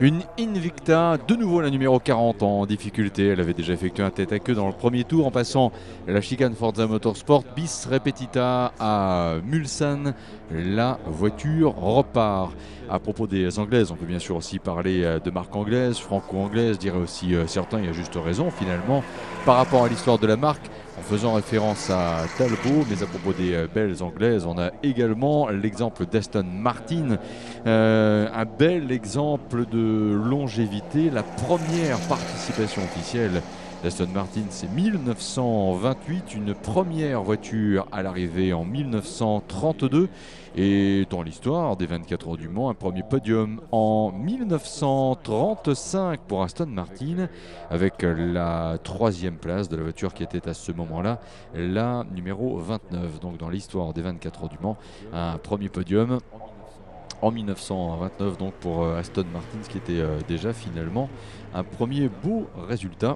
Une Invicta, de nouveau la numéro 40 en difficulté. Elle avait déjà effectué un tête à queue dans le premier tour en passant la chicane Forza Motorsport. Bis repetita à Mulsanne. La voiture repart. À propos des Anglaises, on peut bien sûr aussi parler de marque anglaise, franco-anglaise, dirait aussi certains, il y a juste raison finalement, par rapport à l'histoire de la marque, en faisant référence à Talbot, mais à propos des belles anglaises, on a également l'exemple d'Aston Martin, un bel exemple de longévité, la première participation officielle d'Aston Martin, c'est 1928, une première voiture à l'arrivée en 1932. Et dans l'histoire des 24 heures du Mans, un premier podium en 1935 pour Aston Martin, avec la 3e place de la voiture qui était à ce moment-là la numéro 29. Donc dans l'histoire des 24 heures du Mans, un premier podium en 1929 donc pour Aston Martin, ce qui était déjà finalement un premier beau résultat.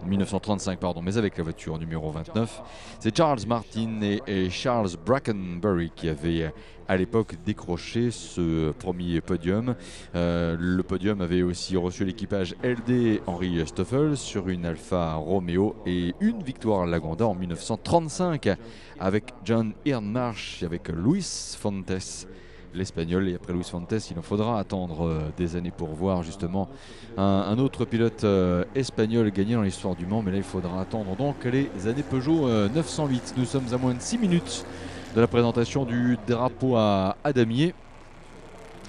1935 pardon, mais avec la voiture numéro 29. C'est Charles Martin et Charles Brackenbury qui avaient à l'époque décroché ce premier podium. Le podium avait aussi reçu l'équipage LD Henry Stoffel sur une Alfa Romeo et une victoire Lagonda en 1935 avec John Hindmarsh et avec Luis Fontes, l'Espagnol. Et après Luis Fontes, il en faudra attendre des années pour voir justement un autre pilote espagnol gagner dans l'histoire du Mans. Mais là, il faudra attendre donc les années Peugeot 908. Nous sommes à moins de 6 minutes de la présentation du drapeau à damier.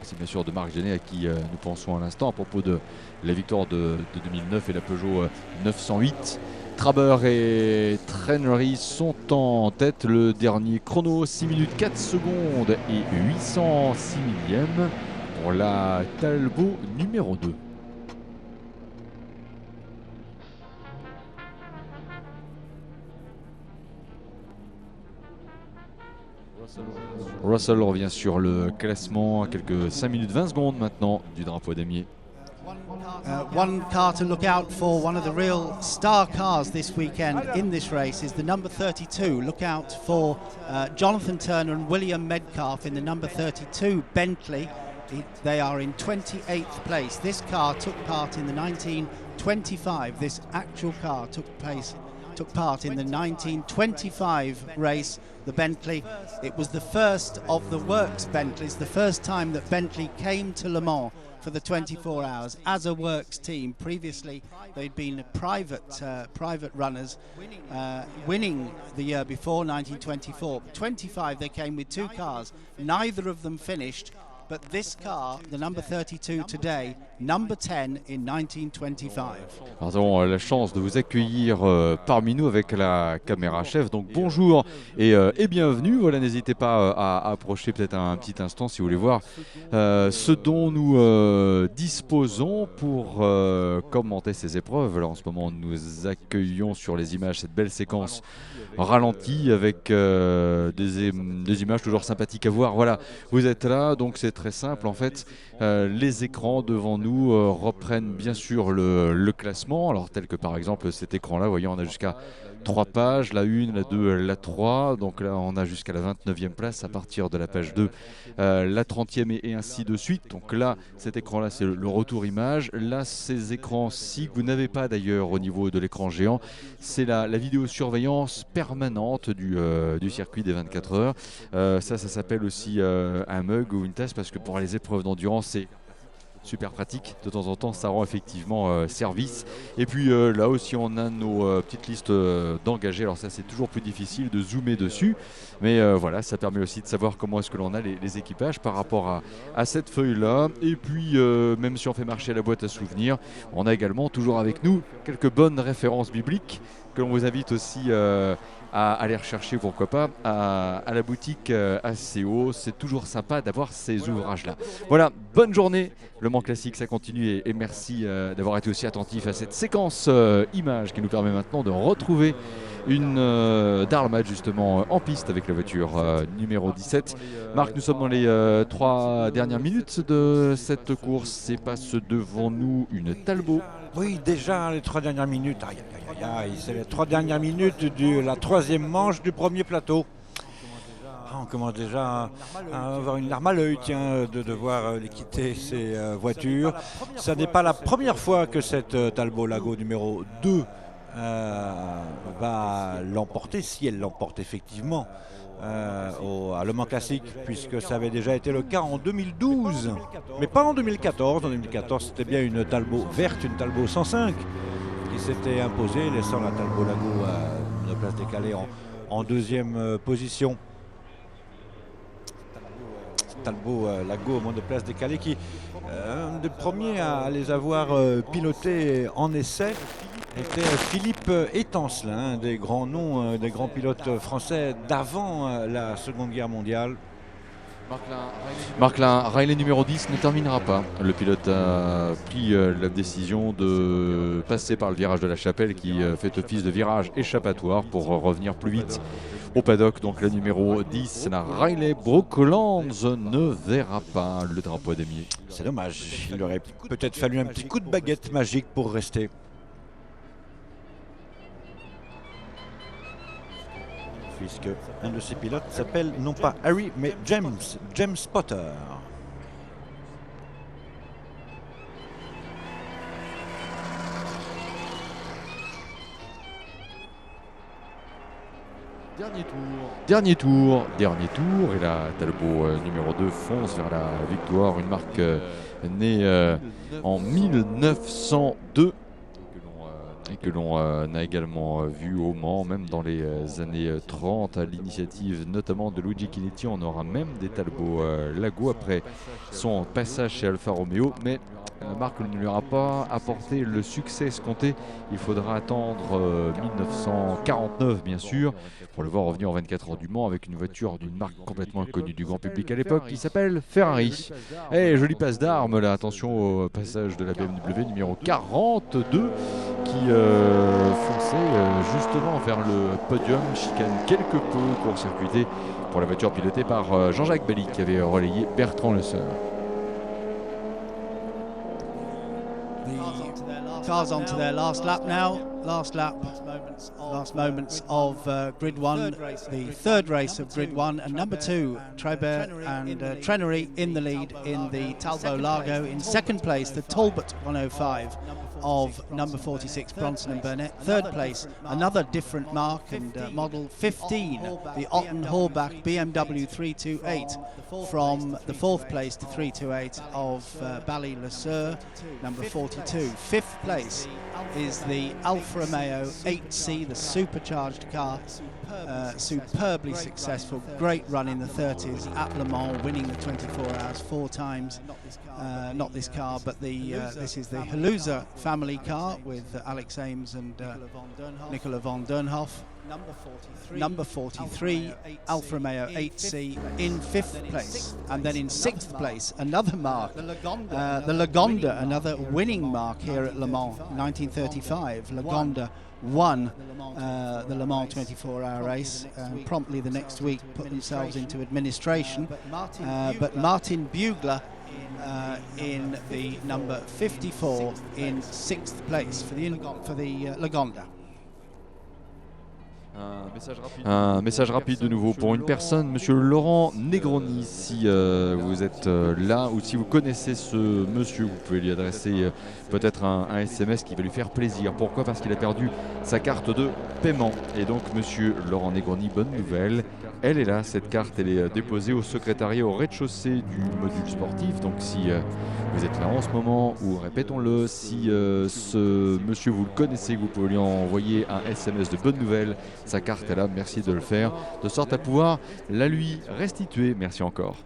C'est bien sûr de Marc Genet à qui nous pensons à l'instant à propos de la victoire de 2009 et la Peugeot 908. Traber et Trennery sont en tête. Le dernier chrono, 6 minutes 4 secondes et 806 millièmes pour la Talbot numéro 2. Russell revient sur le classement à quelques 5 minutes 20 secondes maintenant du drapeau damier. One car to look out for, one of the real star cars this weekend in this race is the number 32. Look out for Jonathan Turner and William Medcalf in the number 32 Bentley. They are in 28th place. This car took part in the 1925. This actual car took part in the 1925 race, the Bentley. It was the first of the works Bentleys, the first time that Bentley came to Le Mans for the 24 hours as a works team. Previously they'd been private runners, winning the year before, 1924. 25 they came with 2 cars, neither of them finished, but this car, the number 32 today, number 10 in 1925. Nous avons la chance de vous accueillir parmi nous avec la caméra chef. Donc bonjour et bienvenue. Voilà, n'hésitez pas à approcher peut-être un petit instant si vous voulez voir ce dont nous disposons pour commenter ces épreuves. Là, en ce moment, nous accueillons sur les images cette belle séquence ralentie avec des images toujours sympathiques à voir. Voilà, vous êtes là, donc c'est très simple en fait. Les écrans devant nous reprennent bien sûr le classement, alors tel que par exemple cet écran là, vous voyez, on a jusqu'à 3 pages, la 1, la 2, la 3, donc là on a jusqu'à la 29e place à partir de la page 2, la 30e et ainsi de suite. Donc là cet écran là c'est le retour image. Là ces écrans ci que vous n'avez pas d'ailleurs au niveau de l'écran géant, c'est la vidéosurveillance permanente du circuit des 24 heures. Ça s'appelle aussi un mug ou une tasse, parce que pour les épreuves d'endurance c'est super pratique, de temps en temps ça rend effectivement service. Et puis là aussi on a nos petites listes d'engagés. Alors ça c'est toujours plus difficile de zoomer dessus, mais voilà, ça permet aussi de savoir comment est-ce que l'on a les équipages par rapport à cette feuille là. Et puis même si on fait marcher la boîte à souvenirs, on a également toujours avec nous quelques bonnes références bibliques que l'on vous invite aussi à aller rechercher, pourquoi pas, à la boutique ACO. C'est toujours sympa d'avoir ces ouvrages-là. Voilà, bonne journée. Le Mans Classique, ça continue et merci d'avoir été aussi attentif à cette séquence image qui nous permet maintenant de retrouver une Darl Match justement en piste avec la voiture numéro 17. Marc, nous sommes dans les 3 dernières minutes de cette course et passe devant nous une Talbot. Oui, déjà les 3 dernières minutes. C'est les 3 dernières minutes de la 3e manche du premier plateau. On commence déjà à avoir une larme à l'œil, de devoir quitter ces voitures. Ça n'est pas la première fois que cette Talbot Lago numéro 2 va l'emporter, si elle l'emporte effectivement à Le Mans Classique, puisque ça avait déjà été le cas en 2012, mais pas en 2014. En 2014, c'était bien une Talbot verte, une Talbot 105 qui s'était imposée, laissant la Talbot Lago à une place décalée en 2e position. Talbot Lago monoplace décalé qui un des premiers à les avoir pilotés en essai était Philippe Étancelin, un des grands noms, des grands pilotes français d'avant la Seconde Guerre mondiale. Marcelin Riley numéro 10 ne terminera pas. Le pilote a pris la décision de passer par le virage de la Chapelle qui fait office de virage échappatoire pour revenir plus vite au paddock. Donc le numéro 10, la Riley Brooklands, ne verra pas le drapeau damier. C'est dommage, il aurait peut-être fallu un petit coup de baguette magique pour rester. Puisque un de ces pilotes s'appelle non pas Harry mais James Potter. Dernier tour, et là Talbot numéro 2 fonce vers la victoire, une marque née en 1902. Et que l'on a également vu au Mans, même dans les années 30, à l'initiative notamment de Luigi Chinetti. On aura même des Talbot Lago après son passage chez Alfa Romeo, mais la marque ne lui aura pas apporté le succès escompté. Il faudra attendre 1949 bien sûr pour le voir revenir en 24 heures du Mans avec une voiture d'une marque complètement inconnue du grand public à l'époque qui s'appelle Ferrari. Et jolie passe d'armes là, attention au passage de la BMW numéro 42 qui fonçait justement vers le podium, chicane quelque peu court-circuité pour la voiture pilotée par Jean-Jacques Bally qui avait relayé Bertrand Le Seur. Cars on to their last lap now. Last moments of Grid 1, the third race of Grid 1, and number 2, Tribert and Trenery in the lead in the Talbot Lago. In second place, the Talbot 105 of number 46, Bronson and Burnett. Third place, another different mark and model 15, the Otten Horbach BMW 328 from the fourth place to 328 of Bally Le Seur, number 42. Fifth place is the Alfa Romeo 8C, the supercharged car, superbly successful, great run in the 30s at Le Mans, winning the 24 hours 4 times. Not this car, but this is the Haluza family car with Alex Ames and Nicola von Dernhoff. Number 43, Alfa Romeo 8C in 5th place. And then in 6th place, another mark, the Lagonda, another winning mark here at Le Mans, 1935. Lagonda won the Le Mans 24-hour race and promptly the next week put themselves into administration. But Martin Bugler in the number 54 in 6th place for the Lagonda. Un message rapide de nouveau pour une personne, monsieur Laurent Negroni. Si vous êtes là ou si vous connaissez ce monsieur, vous pouvez lui adresser peut-être un SMS qui va lui faire plaisir. Pourquoi ? Parce qu'il a perdu sa carte de paiement. Et donc monsieur Laurent Negroni, bonne nouvelle, elle est là, cette carte, elle est déposée au secrétariat au rez-de-chaussée du module sportif. Donc si vous êtes là en ce moment, ou répétons-le, si ce monsieur vous le connaissez, vous pouvez lui envoyer un SMS de bonne nouvelle. Sa carte est là, merci de le faire, de sorte à pouvoir la lui restituer. Merci encore.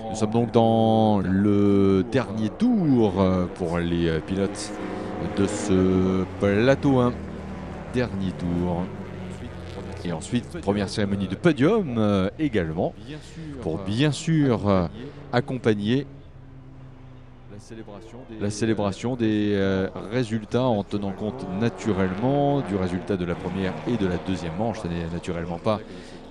Nous sommes donc dans le dernier tour pour les pilotes de ce plateau 1. Dernier tour. Et ensuite, première cérémonie de podium également, pour bien sûr accompagner la célébration des résultats en tenant compte naturellement du résultat de la première et de la deuxième manche. Ce n'est naturellement pas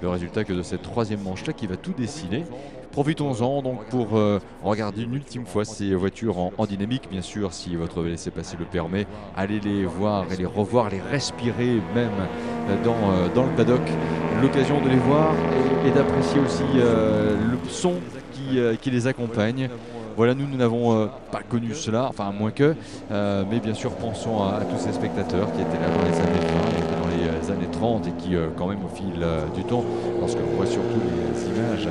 le résultat que de cette troisième manche-là qui va tout décider. Profitons-en donc pour regarder une ultime fois ces voitures en dynamique. Bien sûr, si votre laissez-passer le permet, allez les voir et les revoir, les respirer même dans le paddock. L'occasion de les voir et d'apprécier aussi le son qui les accompagne. Voilà, nous n'avons pas connu cela, enfin à moins que, mais bien sûr pensons à tous ces spectateurs qui étaient là dans les années 20 et dans les années 30 et qui quand même au fil du temps, lorsque l'on voit surtout les images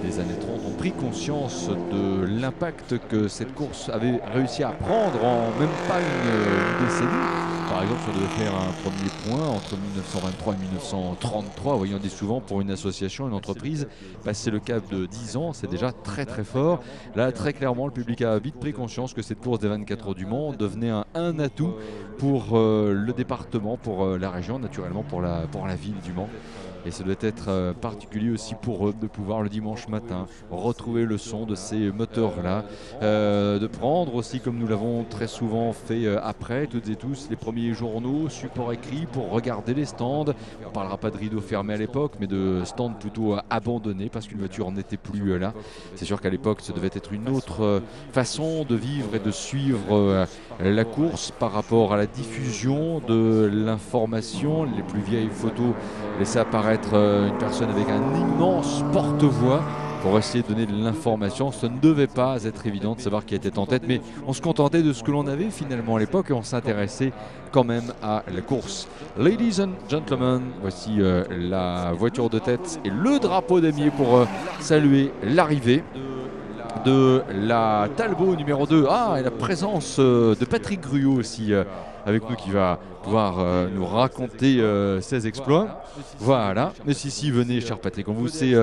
des années 30, ont pris conscience de l'impact que cette course avait réussi à prendre en même pas une décennie, par exemple, si on devait faire un premier point entre 1923 et 1933, voyons, on dit souvent pour une association, une entreprise, passer le cap de 10 ans, c'est déjà très très fort. Là, très clairement, le public a vite pris conscience que cette course des 24 heures du Mans devenait un atout pour le département, pour la région, naturellement pour la ville du Mans. Et ça doit être particulier aussi pour eux de pouvoir le dimanche matin retrouver le son de ces moteurs-là, de prendre aussi, comme nous l'avons très souvent fait après, toutes et tous, les premiers journaux, support écrit pour regarder les stands. On ne parlera pas de rideaux fermés à l'époque, mais de stands plutôt abandonnés parce qu'une voiture n'était plus là. C'est sûr qu'à l'époque, ça devait être une autre façon de vivre et de suivre la course par rapport à la diffusion de l'information. Les plus vieilles photos laissaient apparaître une personne avec un immense porte-voix pour essayer de donner de l'information. Ce ne devait pas être évident de savoir qui était en tête, mais on se contentait de ce que l'on avait finalement à l'époque et on s'intéressait quand même à la course. Ladies and gentlemen, voici la voiture de tête et le drapeau damier pour saluer l'arrivée de la Talbot numéro 2. Ah, et la présence de Patrick Gruot aussi avec nous qui va pouvoir nous raconter ses exploits. Voilà, mais si, venez cher Patrick, on vous c'est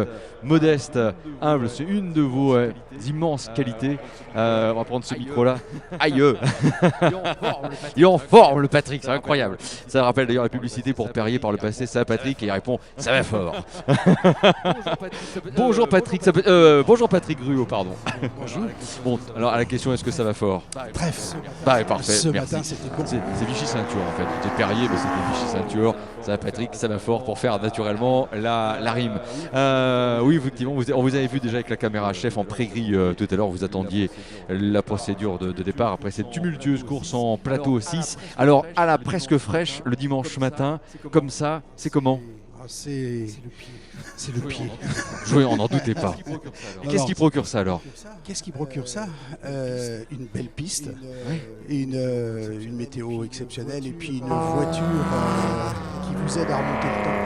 modeste, humble, c'est une de vos immenses qualités. On va prendre ce micro-là. Aïe. Il est en forme le Patrick, c'est incroyable. Ça rappelle d'ailleurs la publicité pour Perrier par le passé. Ça Patrick, et il répond ça va fort. Bonjour Patrick, bonjour Patrick Gruot, pardon. Bonjour. Bon, alors à la question, est-ce que ça va fort? Très fort. Bah, parfait, ce merci. matin c'était bon. C'est Vichy Ceinture en fait. C'était Perrier, mais c'était Vichy Ceinture. Ça va Patrick, ça va fort pour faire naturellement la rime. Oui, effectivement, on vous avait vu déjà avec la caméra chef en pré-grille tout à l'heure. Vous attendiez la procédure de départ après cette tumultueuse course en plateau 6. Alors, à la presque fraîche, le dimanche matin, comme ça, c'est comment? C'est le pied. Oui, on n'en doutait pas. Qu'est-ce qui procure ça alors? Qu'est-ce qui procure ça? Une belle piste, une météo exceptionnelle et puis une voiture qui vous aide à remonter le temps.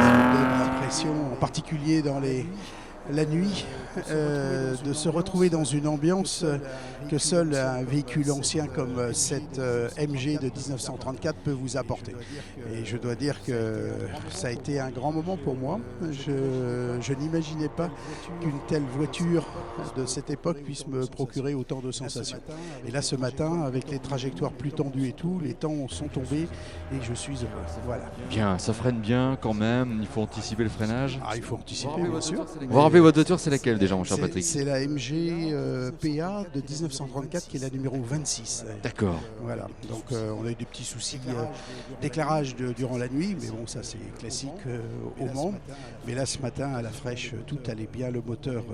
Ça me donne l'impression, en particulier dans la nuit, de se retrouver dans une ambiance que seul un véhicule ancien comme cette MG de 1934 peut vous apporter. Et je dois dire que ça a été un grand moment pour moi. Je n'imaginais pas qu'une telle voiture de cette époque puisse me procurer autant de sensations. Et là ce matin, avec les trajectoires plus tendues et tout, les temps sont tombés et je suis heureux. Voilà. Bien, ça freine bien quand même, il faut anticiper le freinage. Ah, il faut anticiper bien sûr. Vous vous rappelez votre voiture, c'est laquelle déjà mon cher Patrick? C'est la MG PA de 1934 qui est la numéro 26. D'accord. Voilà, donc on a eu des petits soucis d'éclairage durant la nuit, mais bon ça c'est classique au Mans. Mais là ce matin à la fraîche, tout allait bien, le moteur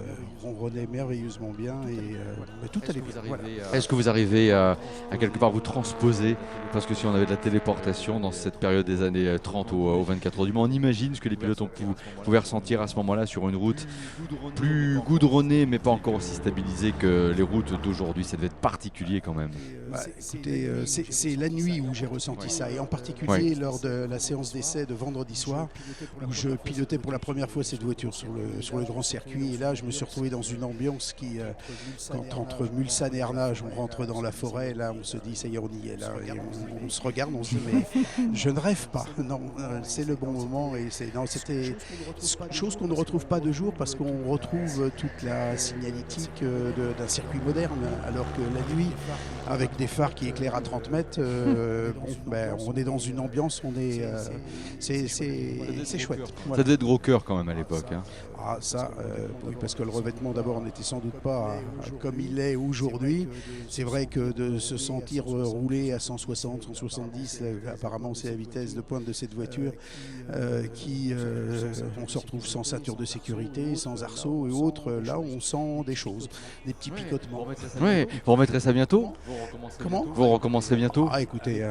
ronronnait merveilleusement bien et tout allait bien. Voilà. Est-ce que vous arrivez à quelque part vous transposer? Parce que si on avait de la téléportation dans cette période des années 30 aux 24 heures du Mans, on imagine ce que les pilotes pouvaient ressentir à ce moment-là sur une route plus goudronnée mais pas encore aussi stabilisée que les routes d'aujourd'hui. Ça devait être particulier quand même. Écoutez, c'est la nuit où j'ai ressenti ça et en particulier lors de la séance d'essai de vendredi soir où je pilotais pour la première fois cette voiture sur le grand circuit et là je me suis retrouvé dans une ambiance qui, quand entre Mulsanne et Arnage on rentre dans la forêt, là on se dit ça y est on y est là et on se regarde, on se dit mais je ne rêve pas, non c'est le bon moment et c'était une chose qu'on ne retrouve pas de jour parce qu'on retrouve toute la signalétique d'un circuit moderne alors que la nuit avec des phares qui éclairent à 30 mètres, on est dans une ambiance, c'est chouette. Voilà. Ça devait être gros cœur quand même à l'époque. Hein. Ah ça, oui, parce que le revêtement d'abord n'était sans doute pas comme il est aujourd'hui. C'est vrai que de se sentir rouler à 160, 170, apparemment c'est la vitesse de pointe de cette voiture on se retrouve sans ceinture de sécurité, sans arceau et autres. Là on sent des choses, des petits picotements. Oui, vous remettrez ça bientôt? Comment? Vous recommencerez bientôt? Ah écoutez,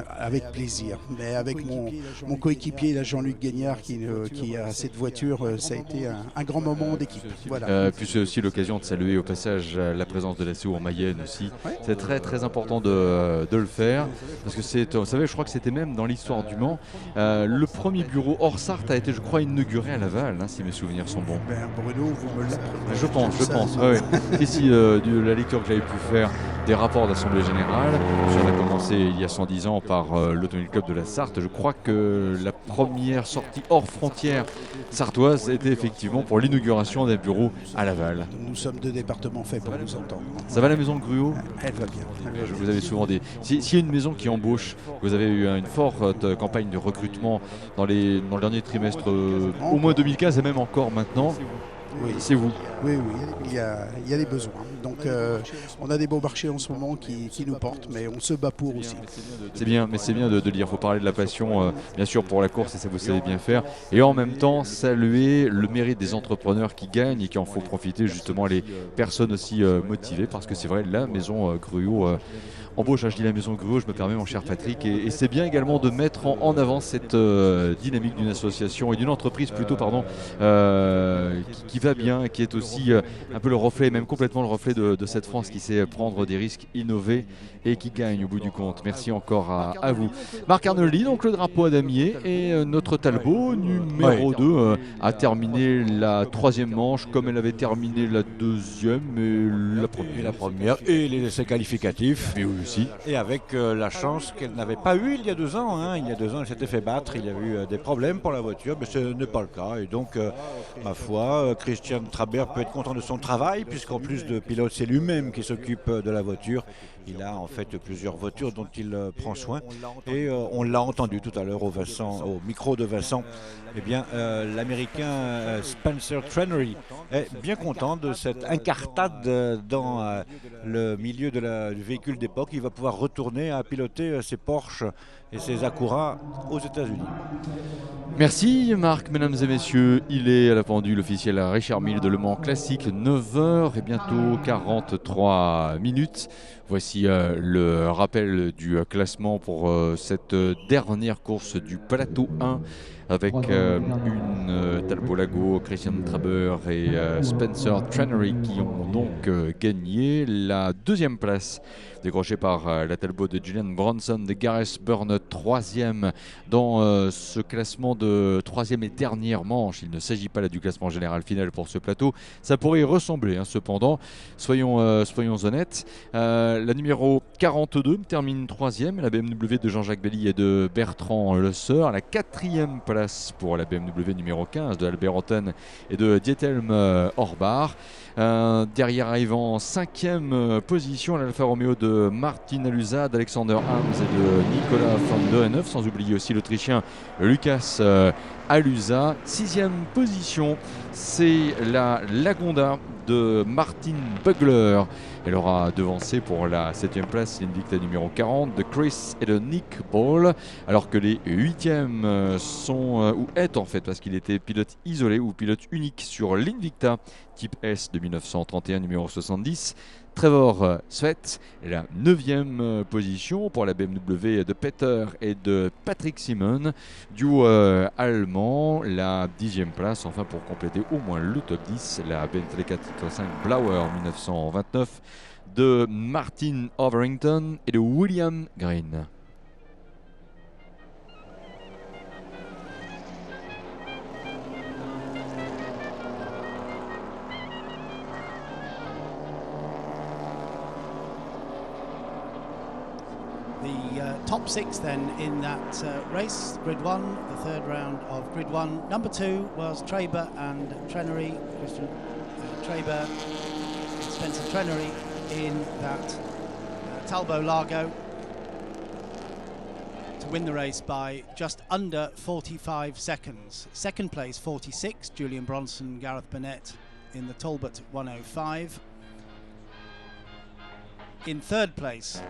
avec plaisir. Mais avec mon coéquipier, là, Jean-Luc Gagnard, qui a cette voiture, ça a été un grand moment d'équipe. Voilà. Puis c'est aussi l'occasion de saluer au passage la présence de la CO en Mayenne aussi. Ouais. C'est très très important de le faire. Parce que vous savez, je crois que c'était même dans l'histoire du Mans. Le premier bureau hors Sarthe a été, je crois, inauguré à Laval, hein, si mes souvenirs sont bons. Bruno, vous me l'apprenez. Je pense. Ouais. Ici, de la lecture que j'avais pu faire des rapports d'Assemblée Générale. On a commencé il y a 110 ans par l'Automobile Club de la Sarthe. Je crois que la première sortie hors frontières sartoise était effectivement pour l'inauguration d'un bureau à Laval. Nous sommes 2 départements faits pour nous entendre. Ça va la maison de Gruau? Elle va bien. Vous avez souvent des... S'il y a une maison qui embauche, vous avez eu une forte campagne de recrutement dans le dernier trimestre, au moins 2015 et même encore maintenant. Oui, c'est vous. Oui, il y a des besoins. Donc on a des beaux marchés en ce moment qui nous portent, mais on se bat pour aussi. C'est bien, mais c'est bien de dire, il faut parler de la passion, bien sûr, pour la course, et ça vous savez bien faire. Et en même temps, saluer le mérite des entrepreneurs qui gagnent et qui en font profiter justement les personnes aussi motivées, parce que c'est vrai, la maison Gruau embauche, je dis la maison Gruau, je me permets mon cher Patrick, et c'est bien également de mettre en avant cette dynamique d'une association et d'une entreprise plutôt, qui va bien, qui est aussi un peu le reflet, même complètement le reflet de cette France qui sait prendre des risques, innover et qui gagne au bout du compte. Merci encore à vous. Marc Arnoldi, donc le drapeau à damier, et notre Talbot numéro 2 a terminé la 3e manche comme elle avait terminé la 2e et la première et les essais qualificatifs. Mais oui aussi. Et avec la chance qu'elle n'avait pas eu il y a 2 ans. Hein. Il y a 2 ans, elle s'était fait battre. Il y a eu des problèmes pour la voiture, mais ce n'est pas le cas. Et donc, ma foi, Christian Trabert peut être content de son travail, puisqu'en plus de pilote, c'est lui-même qui s'occupe de la voiture. Il a en fait plusieurs voitures dont il prend soin. Et on l'a entendu tout à l'heure au micro de Vincent. Eh bien, l'Américain Spencer Trenery est bien content de cette incartade dans le milieu du véhicule d'époque. Il va pouvoir retourner à piloter ses Porsche et ses Acura aux États-Unis. Merci Marc, mesdames et messieurs. Il est à la pendule officielle à Richard Mille de Le Mans Classique, 9h et bientôt 43 minutes. Voici le rappel du classement pour cette dernière course du plateau 1 avec une Talbot Lago, Christian Traber et Spencer Trenery qui ont donc gagné la 2e place décrochée par la Talbot de Julian Bronson, de Gareth Burnett, 3e dans ce classement de 3e et dernière manche. Il ne s'agit pas là du classement général final pour ce plateau. Ça pourrait y ressembler, cependant. Soyons honnêtes. La numéro 42 termine 3e, la BMW de Jean-Jacques Belly et de Bertrand Le Seur. La 4e place pour la BMW numéro 15 de Albert Otten et de Dietelm Orbach. Derrière arrivant en 5e position l'Alfa Romeo de Martin Aluza, d'Alexander Hams et de Nicolas van Dorenhoff, sans oublier aussi l'Autrichien Lucas Aluza. 6e position, c'est la Lagonda de Martin Bugler. Elle aura devancé pour la 7e place l'Invicta numéro 40 de Chris et de Nick Ball, alors que les 8e est en fait, parce qu'il était pilote isolé ou pilote unique sur l'Invicta type S de 1931 numéro 70. Trevor Svet est la 9e position pour la BMW de Peter et de Patrick Simon. Duo allemand, la 10e place, enfin pour compléter au moins le top 10, la Bentley 405 Blauer 1929 de Martin Overington et de William Green. Top 6 then in that race, grid 1, the third round of grid 1. Number 2 was Traber and Trenery, Christian Traber and Spencer Trenery in that Talbot Lago to win the race by just under 45 seconds. Second place 46, Julian Bronson, Gareth Burnett in the Talbot 105. In third place,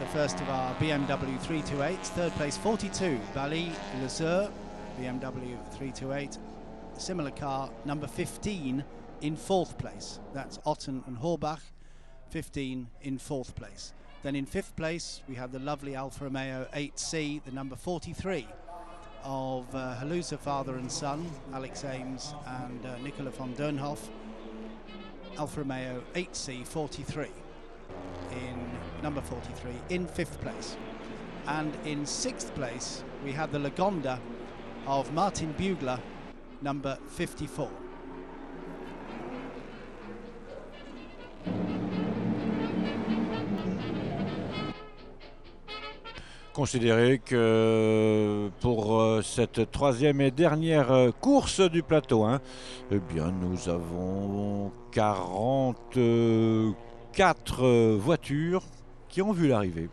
the first of our BMW 328s. Third place, 42, Bali Le Seur, BMW 328. Similar car, number 15 in fourth place. That's Otten and Horbach, 15 in fourth place. Then in fifth place, we have the lovely Alfa Romeo 8C, the number 43 of Halusa father and son, Alex Ames and Nicola von Dernhoff. Alfa Romeo 8C 43. In number 43 in fifth place, and in sixth place we have the Lagonda of Martin Bugler, number 54. considérer que pour cette troisième et dernière course du plateau 1, eh bien, nous avons 44 voitures qui ont vu l'arrivée.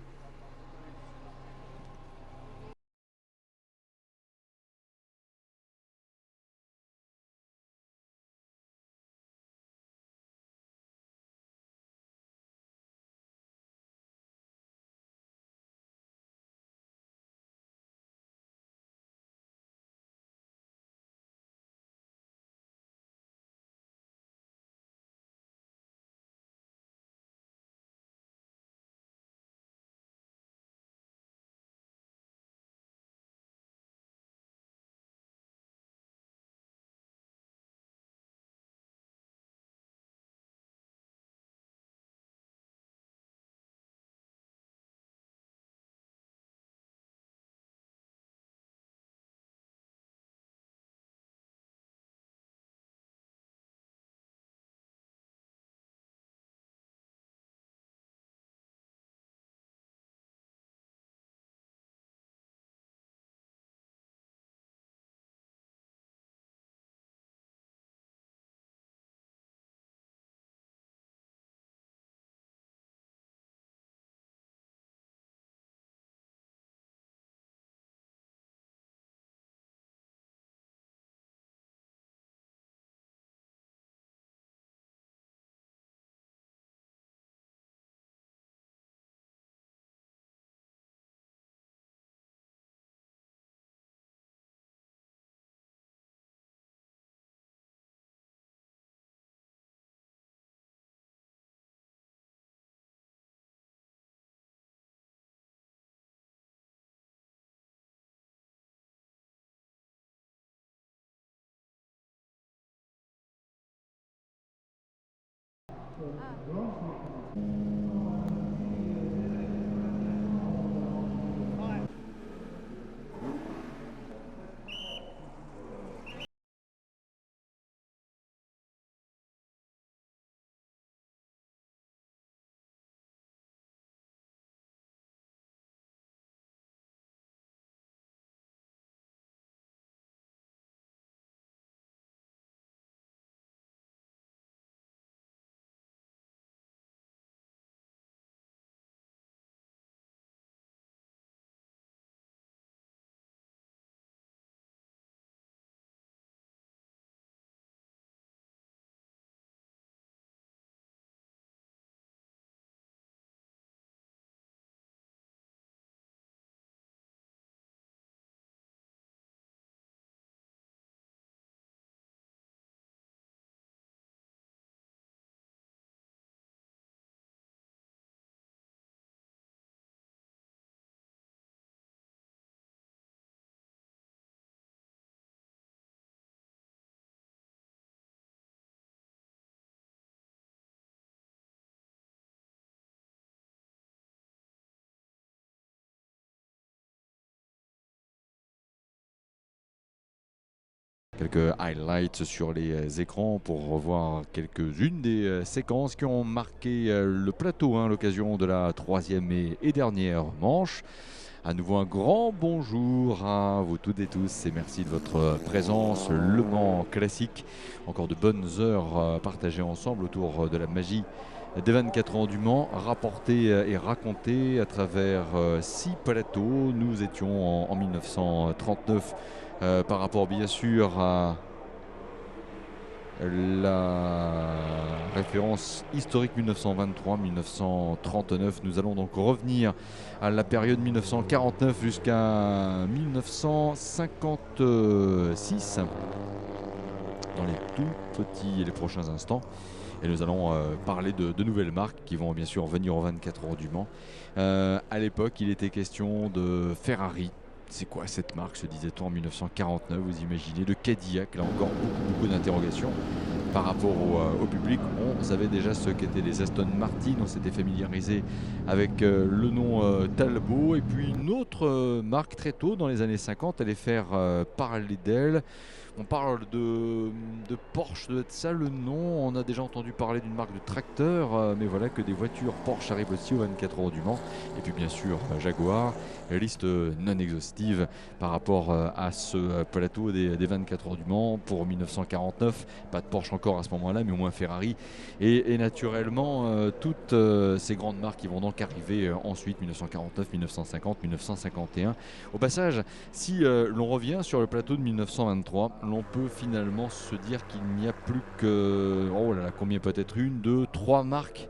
Quelques highlights sur les écrans pour revoir quelques-unes des séquences qui ont marqué le plateau 1 à l'occasion de la troisième et dernière manche. À nouveau un grand bonjour à vous toutes et tous et merci de votre présence. Le Mans classique, encore de bonnes heures partagées ensemble autour de la magie des 24 ans du Mans, rapporté et raconté à travers 6 plateaux. Nous étions en 1939 par rapport bien sûr à la référence historique 1923-1939. Nous allons donc revenir à la période 1949 jusqu'à 1956 dans les tout petits et les prochains instants. Et nous allons parler de nouvelles marques qui vont bien sûr venir aux 24 heures du Mans. À l'époque, il était question de Ferrari. C'est quoi cette marque, se disait-on en 1949, vous imaginez, de Cadillac, là encore beaucoup d'interrogations. par rapport au public. On savait déjà ce qu'étaient les Aston Martin, on s'était familiarisé avec le nom Talbot, et puis une autre marque très tôt dans les années 50 allait faire parler d'elle. On parle de Porsche, de être ça le nom. On a déjà entendu parler d'une marque de tracteur, mais voilà que des voitures Porsche arrivent aussi aux 24 heures du Mans. Et puis bien sûr Jaguar, liste non exhaustive par rapport à ce plateau des 24 heures du Mans. Pour 1949, pas de Porsche encore à ce moment-là, mais au moins Ferrari. Et naturellement, toutes ces grandes marques qui vont donc arriver ensuite, 1949, 1950, 1951. Au passage, si l'on revient sur le plateau de 1923, l'on peut finalement se dire qu'il n'y a plus que, oh là là, combien peut-être, 1, 2, 3 marques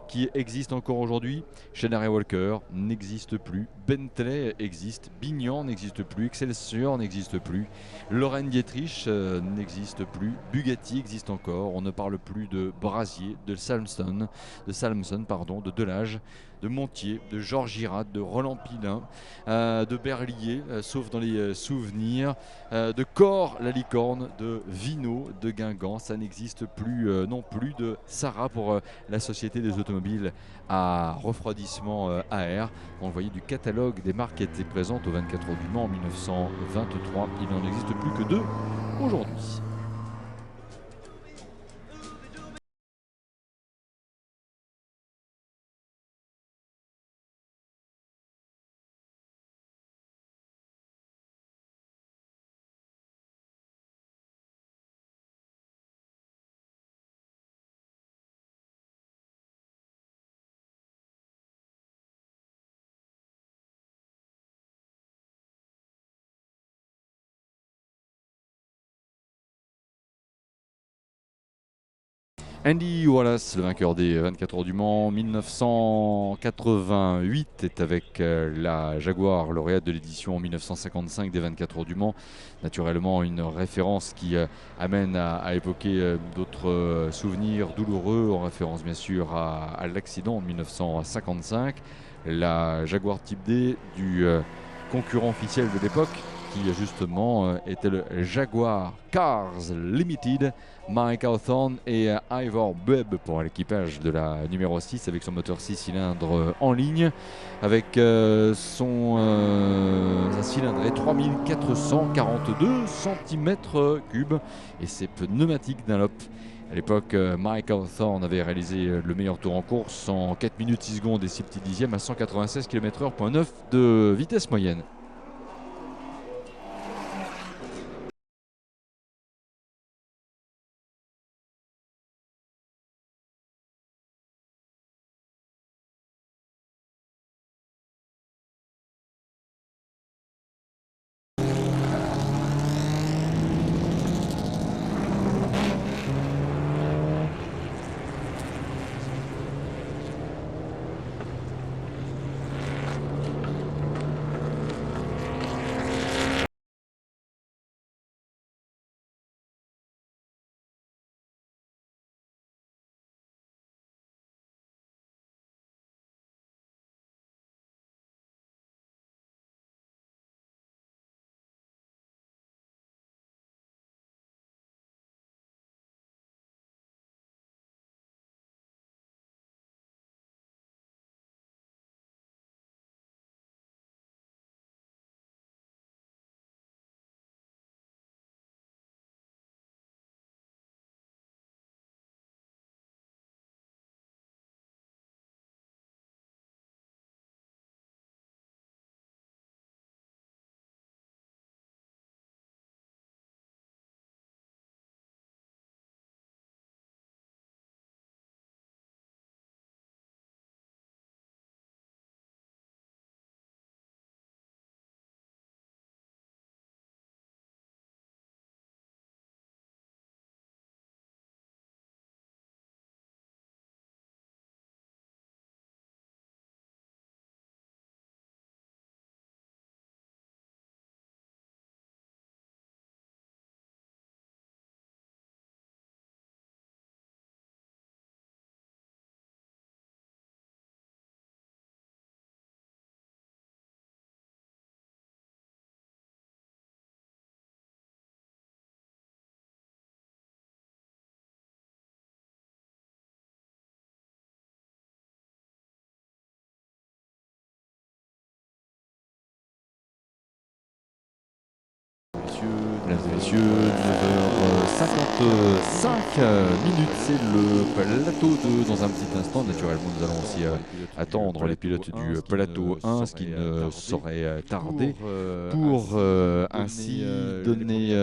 qui existent encore aujourd'hui. Schneider & Walker n'existe plus, Bentley existe, Bignan n'existe plus, Excelsior n'existe plus, Lorraine Dietrich n'existe plus, Bugatti existe encore. On ne parle plus de Brasier, de Salmson, de Delage, de Montier, de Georges Girard, de Roland Pilin, de Berlier, sauf dans les souvenirs, de Cor la licorne, de Vino, de Guingamp. Ça n'existe plus non plus, de Sarah pour la Société des automobiles à refroidissement à air. On voyait du catalogue des marques qui étaient présentes aux 24 heures du Mans en 1923. Il n'en existe plus que 2 aujourd'hui. Andy Wallace, le vainqueur des 24 heures du Mans 1988, est avec la Jaguar, lauréate de l'édition en 1955 des 24 heures du Mans. Naturellement une référence qui amène à évoquer d'autres souvenirs douloureux, en référence bien sûr à l'accident en 1955. La Jaguar Type D du concurrent officiel de l'époque, qui justement était le Jaguar Cars Limited. Mike Hawthorne et Ivor Bubb pour l'équipage de la numéro 6 avec son moteur 6 cylindres en ligne, avec sa cylindrée 3442 cm3 et ses pneumatiques Dunlop. À l'époque, Mike Hawthorne avait réalisé le meilleur tour en course en 4 minutes 6 secondes et 6 petits dixièmes à 196 km/h, 0.9 de vitesse moyenne. Mesdames et messieurs, 9h55 minutes, c'est le plateau 2. Dans un petit instant, naturellement, nous allons aussi attendre les pilotes du plateau 1, ce qui ne saurait tarder, pour ainsi donner